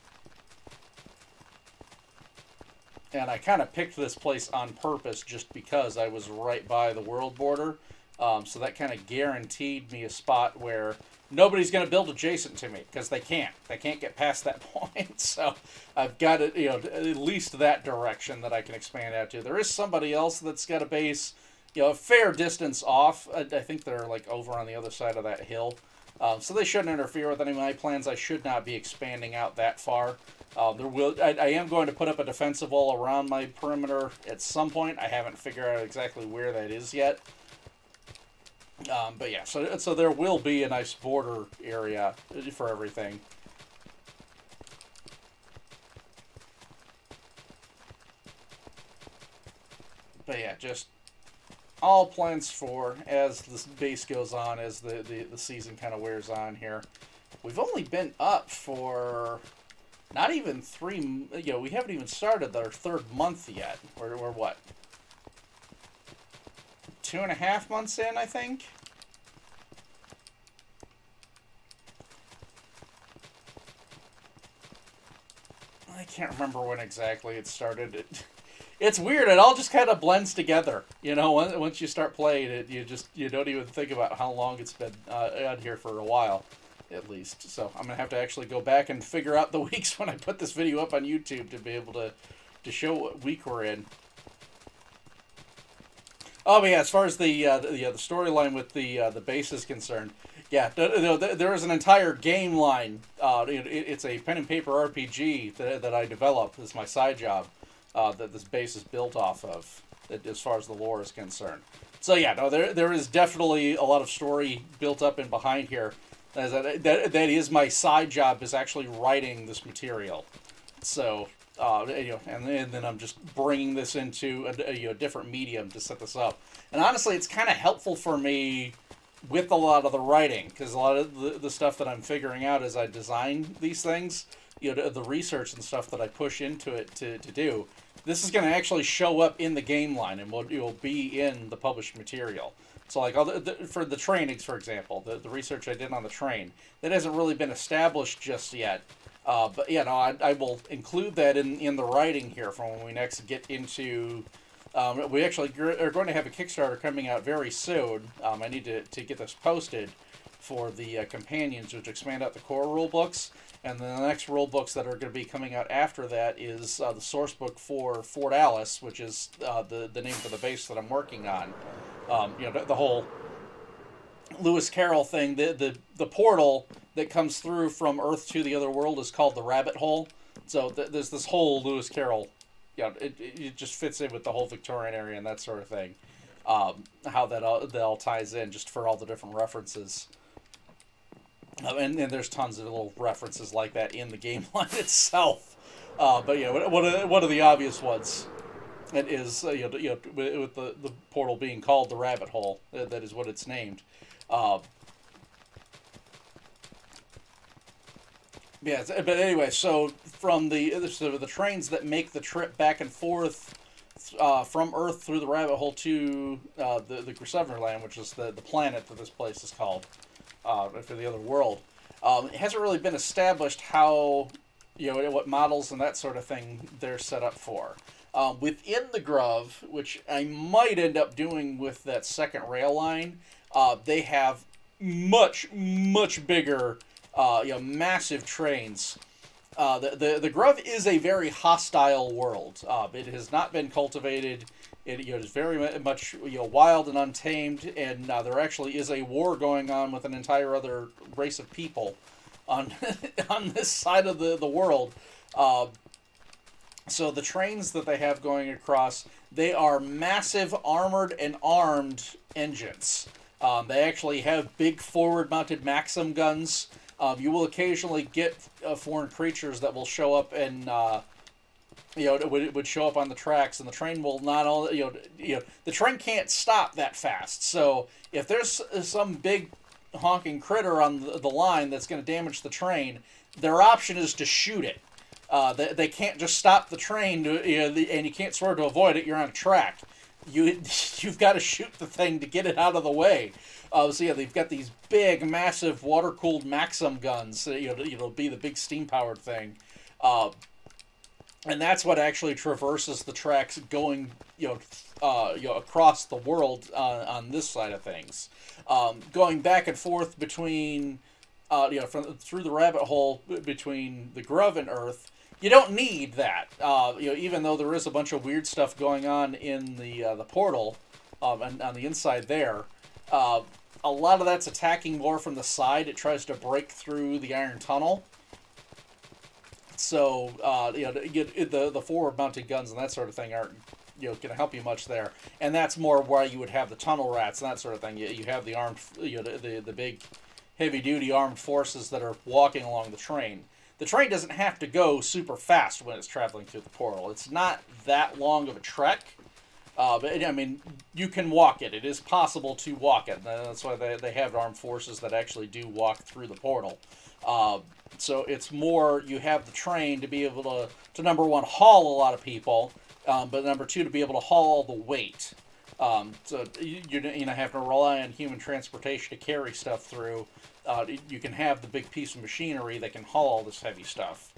And I kind of picked this place on purpose just because I was right by the world border. So that kind of guaranteed me a spot where nobody's going to build adjacent to me, because they can't. They can't get past that point. So I've got it, at least that direction that I can expand out to. There is somebody else that's got a base a fair distance off. I think they're like over on the other side of that hill. So they shouldn't interfere with any of my plans. I should not be expanding out that far. I am going to put up a defensive wall around my perimeter at some point. I haven't figured out exactly where that is yet. But yeah, so there will be a nice border area for everything. But yeah, just all plans for as this base goes on, as the season kind of wears on here. We've only been up for not even we haven't even started our third month yet. We're what? 2.5 months in, I think? I can't remember when exactly it started. It's weird. It all just kind of blends together. Once you start playing it, you don't even think about how long it's been out here for a while, at least. So I'm gonna have to actually go back and figure out the weeks when I put this video up on YouTube to be able to show what week we're in. Oh, but yeah, as far as the storyline with the base is concerned, yeah, there is an entire game line. It's a pen and paper RPG that I develop as my side job. That this base is built off of, as far as the lore is concerned. So yeah, no, there is definitely a lot of story built up in behind here. That is my side job, is actually writing this material. So and then I'm just bringing this into a different medium to set this up. And honestly, it's kind of helpful for me with a lot of the writing, because a lot of the stuff that I'm figuring out as I design these things, the research and stuff that I push into it to do. This is going to actually show up in the game line, and it will be in the published material. So, like, for the trainings, for example, the research I did on the train, that hasn't really been established just yet. But, I will include that in the writing here from when we next get into... we actually are going to have a Kickstarter coming out very soon. I need to get this posted for the companions, which expand out the core rule books. And then the next rule books that are going to be coming out after that is the source book for Fort Alice, which is the name for the base that I'm working on. The whole Lewis Carroll thing, the portal that comes through from Earth to the other world is called the Rabbit Hole. So there's this whole Lewis Carroll it just fits in with the whole Victorian area and that sort of thing. How that all ties in, just for all the different references. And there's tons of little references like that in the game line itself. But yeah, one of the obvious ones, it is with the portal being called the rabbit hole. That is what it's named. Yeah, but anyway, so from the trains that make the trip back and forth from Earth through the rabbit hole to the Griseverland, which is the planet that this place is called, for the other world, it hasn't really been established how, what models and that sort of thing they're set up for. Within the Grove, which I might end up doing with that second rail line, they have much bigger, massive trains. The Grove is a very hostile world. It has not been cultivated. It is very much wild and untamed, and there actually is a war going on with an entire other race of people on on this side of the world. So the trains that they have going across, they are massive armored and armed engines. They actually have big forward-mounted Maxim guns. You will occasionally get foreign creatures that will show up and it would show up on the tracks, and the train will not only the train can't stop that fast. So if there's some big honking critter on the line that's going to damage the train, their option is to shoot it. They can't just stop the train, and you can't swerve to avoid it. You're on a track. You've got to shoot the thing to get it out of the way. So yeah, they've got these big, massive, water-cooled Maxim guns. It'll be the big steam-powered thing, and that's what actually traverses the tracks going, across the world on this side of things, going back and forth between, through the rabbit hole between the Grove and Earth. You don't need that, even though there is a bunch of weird stuff going on in the portal, and on the inside there. A lot of that's attacking more from the side. It tries to break through the iron tunnel. So, the forward-mounted guns and that sort of thing aren't, going to help you much there. And that's more why you would have the tunnel rats and that sort of thing. You have the armed, the big, heavy-duty armed forces that are walking along the train. The train doesn't have to go super fast when it's traveling through the portal. It's not that long of a trek. But, I mean, you can walk it. It is possible to walk it. That's why they have armed forces that actually do walk through the portal. So it's more, you have the train to be able to number one, haul a lot of people, but number two, to be able to haul all the weight. So you're not having to rely on human transportation to carry stuff through. You can have the big piece of machinery that can haul all this heavy stuff.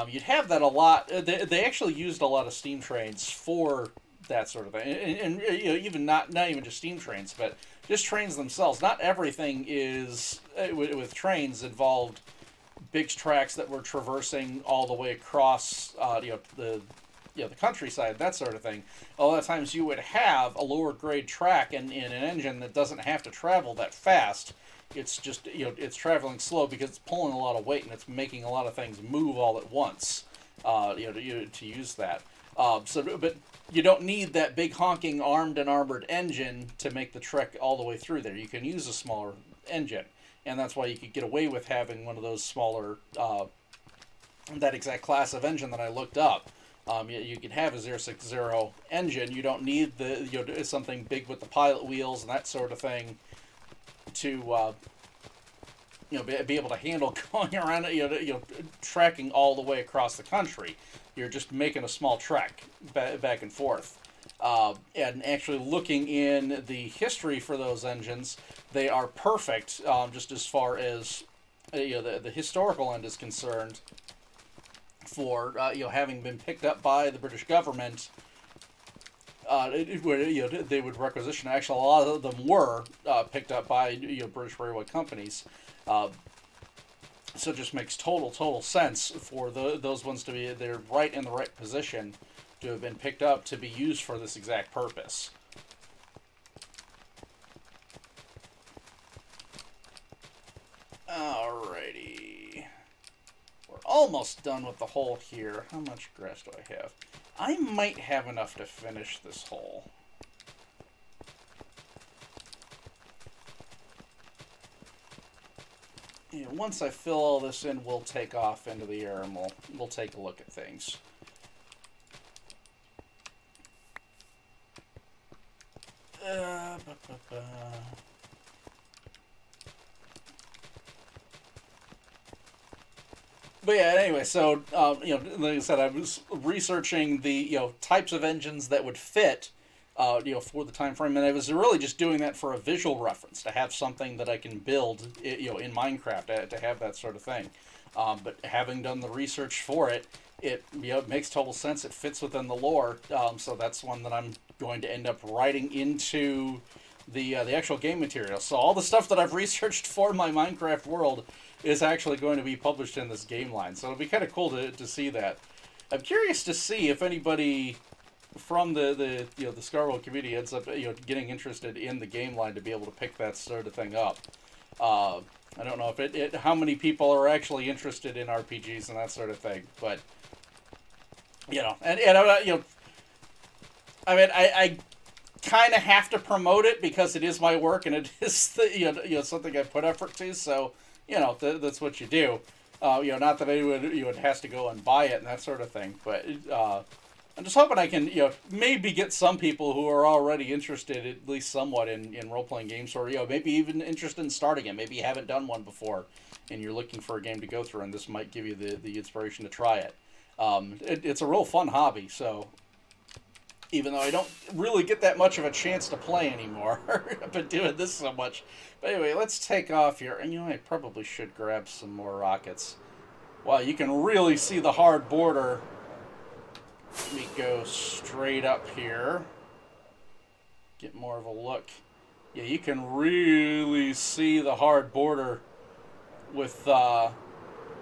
You'd have that a lot. They actually used a lot of steam trains for that sort of thing, and even not even just steam trains, but just trains themselves. Not everything is with trains involved big tracks that were traversing all the way across the countryside, that sort of thing. A lot of times you would have a lower grade track and an engine that doesn't have to travel that fast. It's just it's traveling slow because it's pulling a lot of weight and it's making a lot of things move all at once. To use that. But you don't need that big honking armed and armored engine to make the trek all the way through there. You can use a smaller engine, and that's why you could get away with having one of those smaller, that exact class of engine that I looked up. You can have a 060 engine. You don't need something big with the pilot wheels and that sort of thing to be able to handle going around, tracking all the way across the country. You're just making a small trek back and forth. And actually looking in the history for those engines, they are perfect, just as far as the historical end is concerned, for having been picked up by the British government. They would requisition. Actually, a lot of them were picked up by British railway companies. So it just makes total sense for those ones to be, they're right in the right position to have been picked up to be used for this exact purpose. Alrighty. We're almost done with the hole here. How much grass do I have? I might have enough to finish this hole. Yeah, once I fill all this in, we'll take off into the air and we'll take a look at things. But yeah, anyway, so, like I said, I was researching the, types of engines that would fit, for the time frame, and I was really just doing that for a visual reference, to have something that I can build, in Minecraft, to have that sort of thing. But having done the research for it, it makes total sense. It fits within the lore, so that's one that I'm going to end up writing into the actual game material. So all the stuff that I've researched for my Minecraft world is actually going to be published in this game line. So it'll be kind of cool to see that. I'm curious to see if anybody from the Scarworld community ends up getting interested in the game line to be able to pick that sort of thing up. I don't know if how many people are actually interested in RPGs and that sort of thing, but I mean, I kind of have to promote it because it is my work and it is something I put effort to. So that's what you do. Not that anyone has to go and buy it and that sort of thing, but I'm just hoping I can maybe get some people who are already interested at least somewhat in role playing games, or maybe even interested in starting it. Maybe you haven't done one before and you're looking for a game to go through, and this might give you the inspiration to try it. It's a real fun hobby, so even though I don't really get that much of a chance to play anymore, I've been doing this so much. But anyway, let's take off here, and I probably should grab some more rockets. Wow, you can really see the hard border. Let me go straight up here. Get more of a look. Yeah, you can really see the hard border with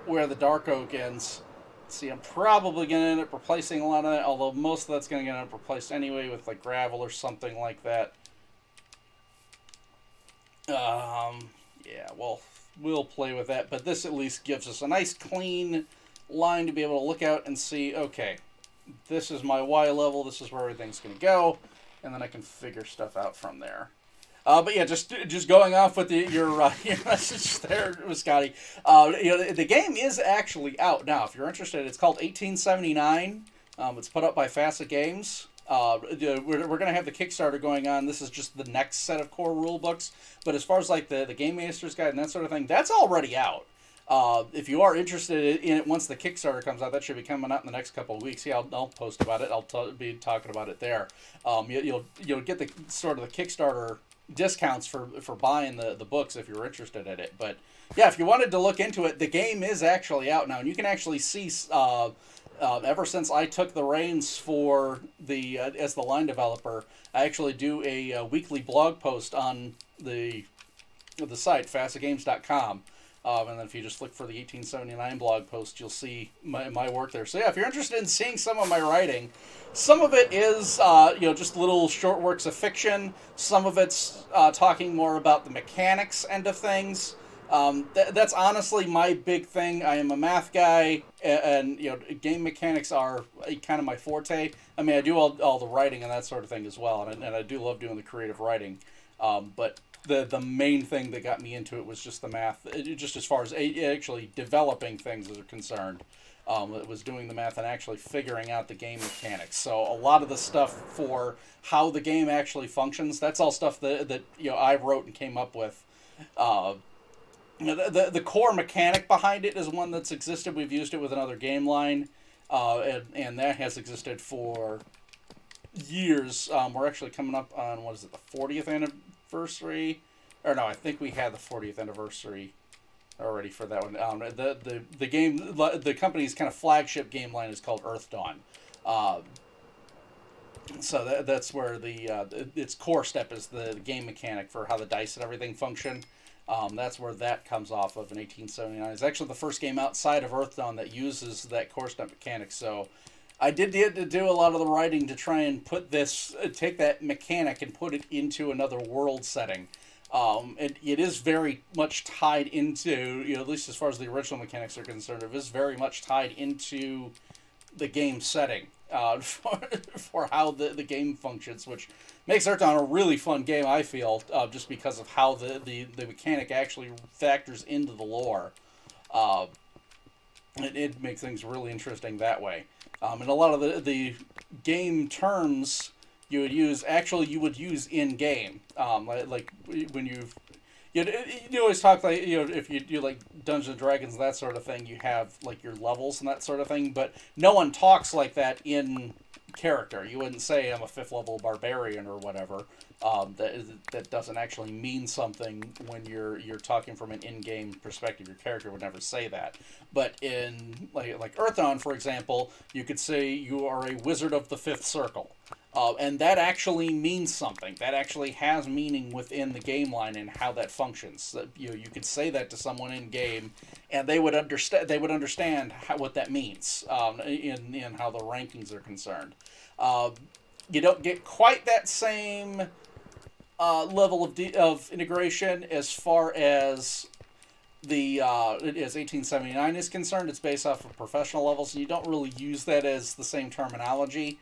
where the dark oak ends. See, I'm probably going to end up replacing a lot of that, although most of that's going to end up replaced anyway with like gravel or something like that. Yeah, well, we'll play with that, but this at least gives us a nice clean line to be able to look out and see, okay, this is my Y level, this is where everything's going to go, and then I can figure stuff out from there. But yeah, just going off with your message there, Scotty. The game is actually out now. If you're interested, it's called 1879. It's put up by Facet Games. We're going to have the Kickstarter going on. This is just the next set of core rule books. But as far as like the Game Master's Guide and that sort of thing, that's already out. If you are interested in it once the Kickstarter comes out, that should be coming out in the next couple of weeks. Yeah, I'll post about it. I'll be talking about it there. You'll get the sort of the Kickstarter discounts for buying the books if you're interested in it. But yeah, if you wanted to look into it, the game is actually out now, and you can actually see ever since I took the reins for as the line developer, I actually do a weekly blog post on the site facetgames.com. And then if you just look for the 1879 blog post, you'll see my work there. So yeah, if you're interested in seeing some of my writing, some of it is just little short works of fiction. Some of it's talking more about the mechanics end of things. That's honestly my big thing. I am a math guy, and game mechanics are kind of my forte. I mean, I do all the writing and that sort of thing as well, and I do love doing the creative writing. But the main thing that got me into it was just the math, just as far as actually developing things are concerned. It was doing the math and actually figuring out the game mechanics. So a lot of the stuff for how the game actually functions, that's all stuff that I wrote and came up with. The core mechanic behind it is one that's existed. We've used it with another game line, and that has existed for years. We're actually coming up on, what is it, the 40th anniversary? Or no, I think we had the 40th anniversary already for that one. The game, the company's kind of flagship game line is called Earth Dawn. So that's where its core step is the game mechanic for how the dice and everything function. That's where that comes off of in 1879. It's actually the first game outside of Earth Dawn that uses that core step mechanic. So I did do a lot of the writing to try and take that mechanic and put it into another world setting. It is very much tied into, at least as far as the original mechanics are concerned, it is very much tied into the game setting. for how the game functions, which makes Earthbound a really fun game, I feel, just because of how the mechanic actually factors into the lore. Uh, it makes things really interesting that way. And a lot of the game terms you would use, actually you would use in game. Like when you always talk like, if you do like Dungeons and Dragons and that sort of thing, you have like your levels and that sort of thing, but no one talks like that in character. You wouldn't say I'm a 5th level barbarian or whatever. That doesn't actually mean something when you're talking from an in-game perspective. Your character would never say that. But in like Earthbound, for example, you could say you are a wizard of the 5th circle. And that actually means something. That actually has meaning within the game line and how that functions. You could say that to someone in game, and they would understand. They would understand what that means in how the rankings are concerned. You don't get quite that same level of integration as far as the as 1879 is concerned. It's based off of professional levels, and you don't really use that as the same terminology.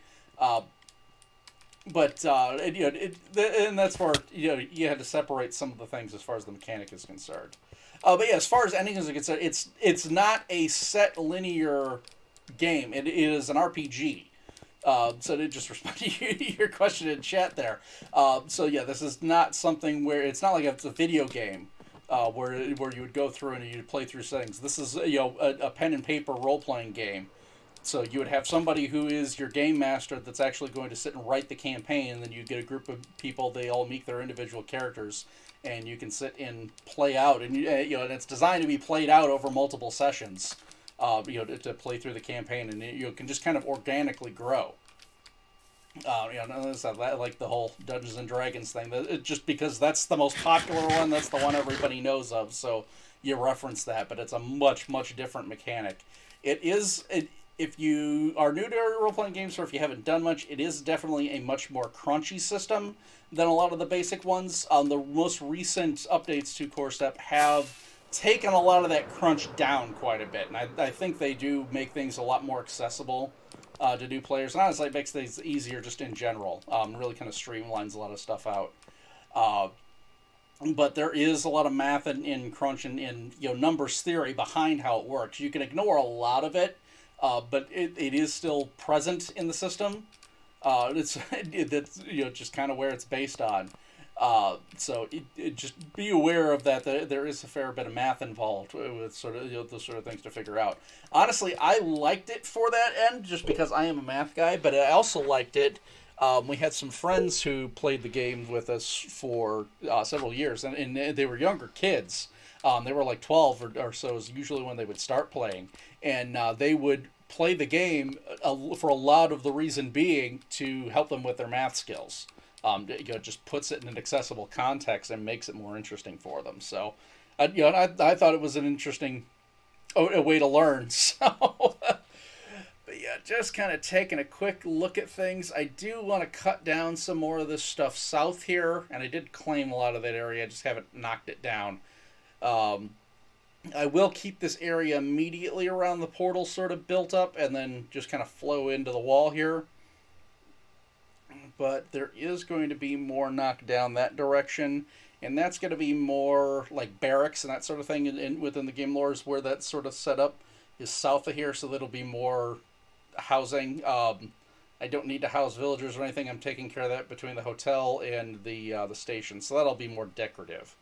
But and that's where you had to separate some of the things as far as the mechanic is concerned. But yeah, as far as endings are concerned, it's not a set linear game. It is an RPG. So to just respond to your question in chat there. So yeah, this is not something where it's not like it's a video game where you would go through and you'd play through settings. This is a pen and paper role playing game. So you would have somebody who is your game master that's actually going to sit and write the campaign, and then you get a group of people. They all meet their individual characters, and you can sit and play out. And and it's designed to be played out over multiple sessions. To play through the campaign, and you can just kind of organically grow. Like the whole Dungeons and Dragons thing. Just because that's the most popular one, that's the one everybody knows of. So you reference that, but it's a much different mechanic. If you are new to role-playing games, or if you haven't done much, it is definitely a much more crunchy system than a lot of the basic ones. The most recent updates to Core Step have taken a lot of that crunch down quite a bit, and I think they do make things a lot more accessible to new players, and honestly it makes things easier just in general. Really kind of streamlines a lot of stuff out. But there is a lot of math and crunch and numbers theory behind how it works. You can ignore a lot of it, but it is still present in the system. That's just kind of where it's based on. So just be aware of that. There is a fair bit of math involved with sort of those sort of things to figure out. Honestly, I liked it for that end, just because I am a math guy. But I also liked it. We had some friends who played the game with us for several years, and they were younger kids. They were like 12 or so is usually when they would start playing. And they would play the game for a lot of the reason being to help them with their math skills. It just puts it in an accessible context and makes it more interesting for them. So, I thought it was an interesting a way to learn. So, but yeah, just kind of taking a quick look at things. I do want to cut down some more of this stuff south here, and I did claim a lot of that area. I just haven't knocked it down. I will keep this area immediately around the portal sort of built up, and then just kind of flow into the wall here. But there is going to be more knocked down that direction, and that's going to be more like barracks and that sort of thing within the game lore, is where that's sort of set up, is south of here, so that'll be more housing. I don't need to house villagers or anything. I'm taking care of that between the hotel and the station, so that'll be more decorative.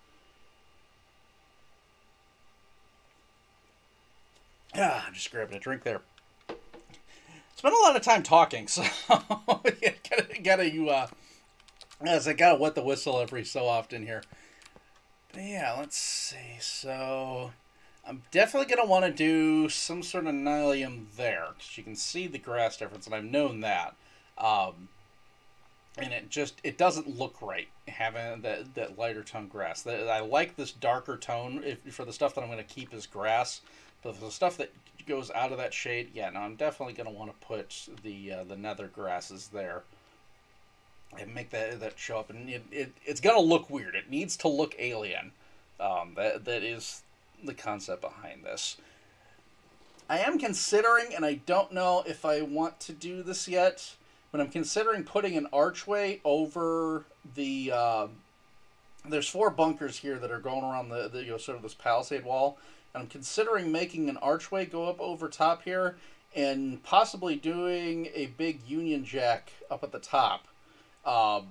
I'm just grabbing a drink there. Spent a lot of time talking, so gotta wet the whistle every so often here. But yeah, let's see. So I'm definitely gonna want to do some sort of nylium there, because you can see the grass difference, and I've known that. And it doesn't look right having that lighter tone grass. I like this darker tone for the stuff that I'm going to keep as grass. But for the stuff that goes out of that shade, yeah, no, I'm definitely going to want to put the nether grasses there and make that show up. And it's going to look weird. It needs to look alien. That is the concept behind this. I am considering, and I don't know if I want to do this yet, but I'm considering putting an archway over the. There's 4 bunkers here that are going around the sort of this palisade wall, and I'm considering making an archway go up over top here, and possibly doing a big Union Jack up at the top. I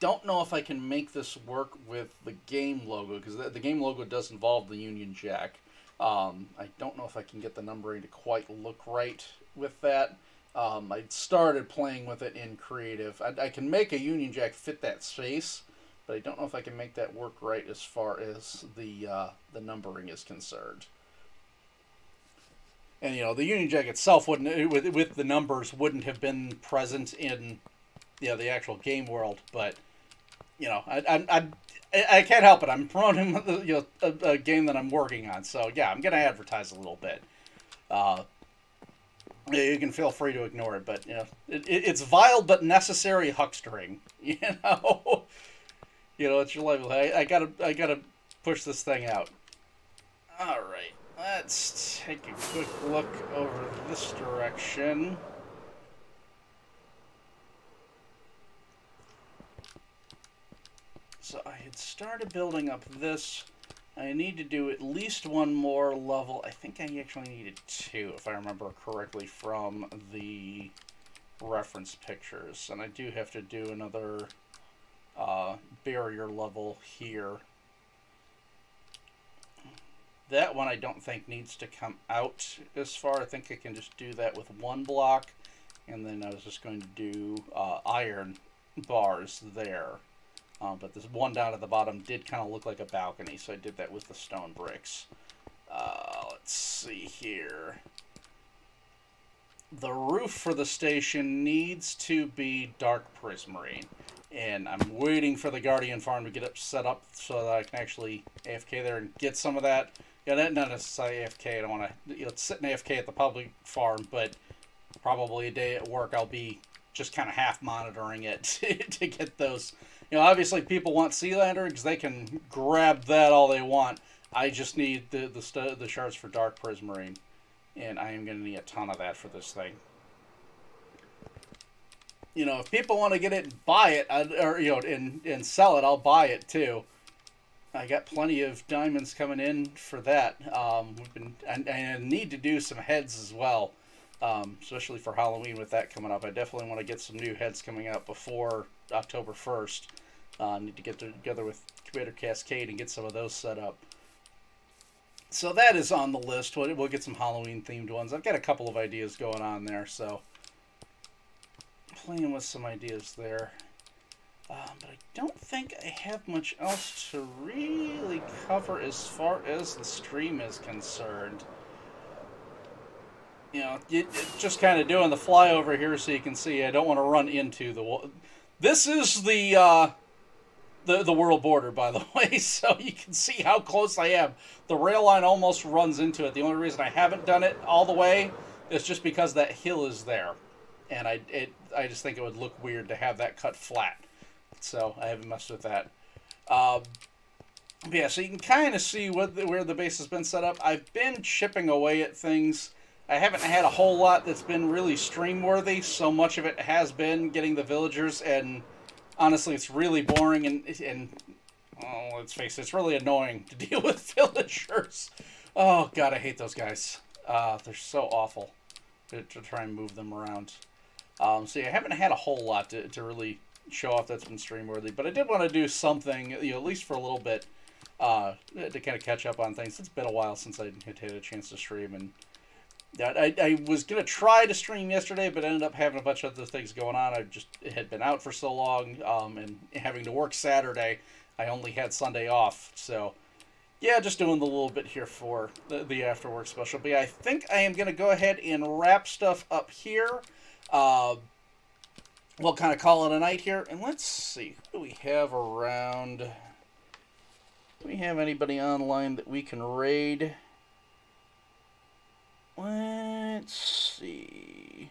don't know if I can make this work with the game logo, because the game logo does involve the Union Jack. I don't know if I can get the numbering to quite look right with that. I started playing with it in creative. I can make a Union Jack fit that space, but I don't know if I can make that work right as far as the numbering is concerned. And the Union Jack itself wouldn't, with the numbers, wouldn't have been present in the actual game world. But I can't help it. I'm promoting a game that I'm working on. So yeah, I'm gonna advertise a little bit. You can feel free to ignore it, but it's vile but necessary huckstering. It's your livelihood. I gotta push this thing out. All right, let's take a quick look over this direction. So I had started building up this. I need to do at least one more level. I think I actually needed 2, if I remember correctly from the reference pictures. And I do have to do another barrier level here. That one I don't think needs to come out as far. I think I can just do that with 1 block. And then I was just going to do iron bars there. But this one down at the bottom did kind of look like a balcony, so I did that with the stone bricks. Let's see here. The roof for the station needs to be dark prismarine. And I'm waiting for the Guardian farm to get it set up so that I can actually AFK there and get some of that. Not necessarily AFK. I don't want to sit in AFK at the public farm, but probably a day at work I'll be just kind of half monitoring it to get those. Obviously people want sea lanterns. They can grab that all they want. I just need the shards for dark prismarine, and I am going to need a ton of that for this thing. If people want to get it and buy it, and sell it, I'll buy it too. I got plenty of diamonds coming in for that. I need to do some heads as well, especially for Halloween with that coming up. I definitely want to get some new heads coming out before October 1st. Need to get together with Commander Cascade and get some of those set up. So that is on the list. We'll get some Halloween themed ones. I've got a couple of ideas going on there, so playing with some ideas there. But I don't think I have much else to really cover as far as the stream is concerned. Just kind of doing the flyover here so you can see. I don't want to run into the wall. This is the world border, by the way, so you can see how close I am. The rail line almost runs into it. The only reason I haven't done it all the way is just because that hill is there. And I just think it would look weird to have that cut flat. So I haven't messed with that. Yeah, so you can kind of see where the base has been set up. I've been chipping away at things. I haven't had a whole lot that's been really stream-worthy. So much of it has been getting the villagers, and honestly, it's really boring, and oh, let's face it, it's really annoying to deal with villagers. Oh, God, I hate those guys. They're so awful to try and move them around. So yeah, I haven't had a whole lot to really show off that's been stream-worthy, but I did want to do something, at least for a little bit, to kind of catch up on things. It's been a while since I had a chance to stream, and I was going to try to stream yesterday, but ended up having a bunch of other things going on. It had been out for so long, and having to work Saturday, I only had Sunday off. So, yeah, just doing the little bit here for the after-work special. But yeah, I think I am going to go ahead and wrap stuff up here. We'll kind of call it a night here. And let's see, who do we have around? Do we have anybody online that we can raid? Let's see.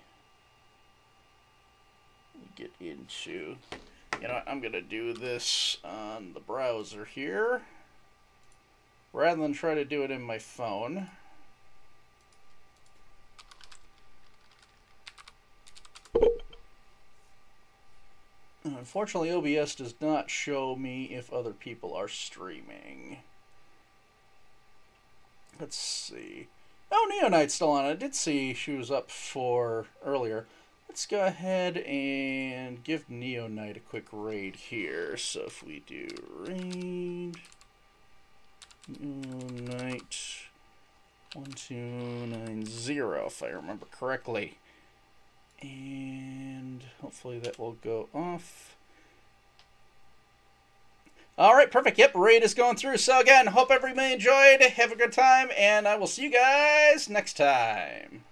Get into, I'm going to do this on the browser here, rather than try to do it in my phone. Unfortunately, OBS does not show me if other people are streaming. Let's see. Oh, Neonite's still on. I did see she was up for earlier. Let's go ahead and give Neonite a quick raid here. So if we do raid Neonite 1290, if I remember correctly. And hopefully that will go off. Alright, perfect. Yep, raid is going through. So again, hope everybody enjoyed. Have a good time, and I will see you guys next time.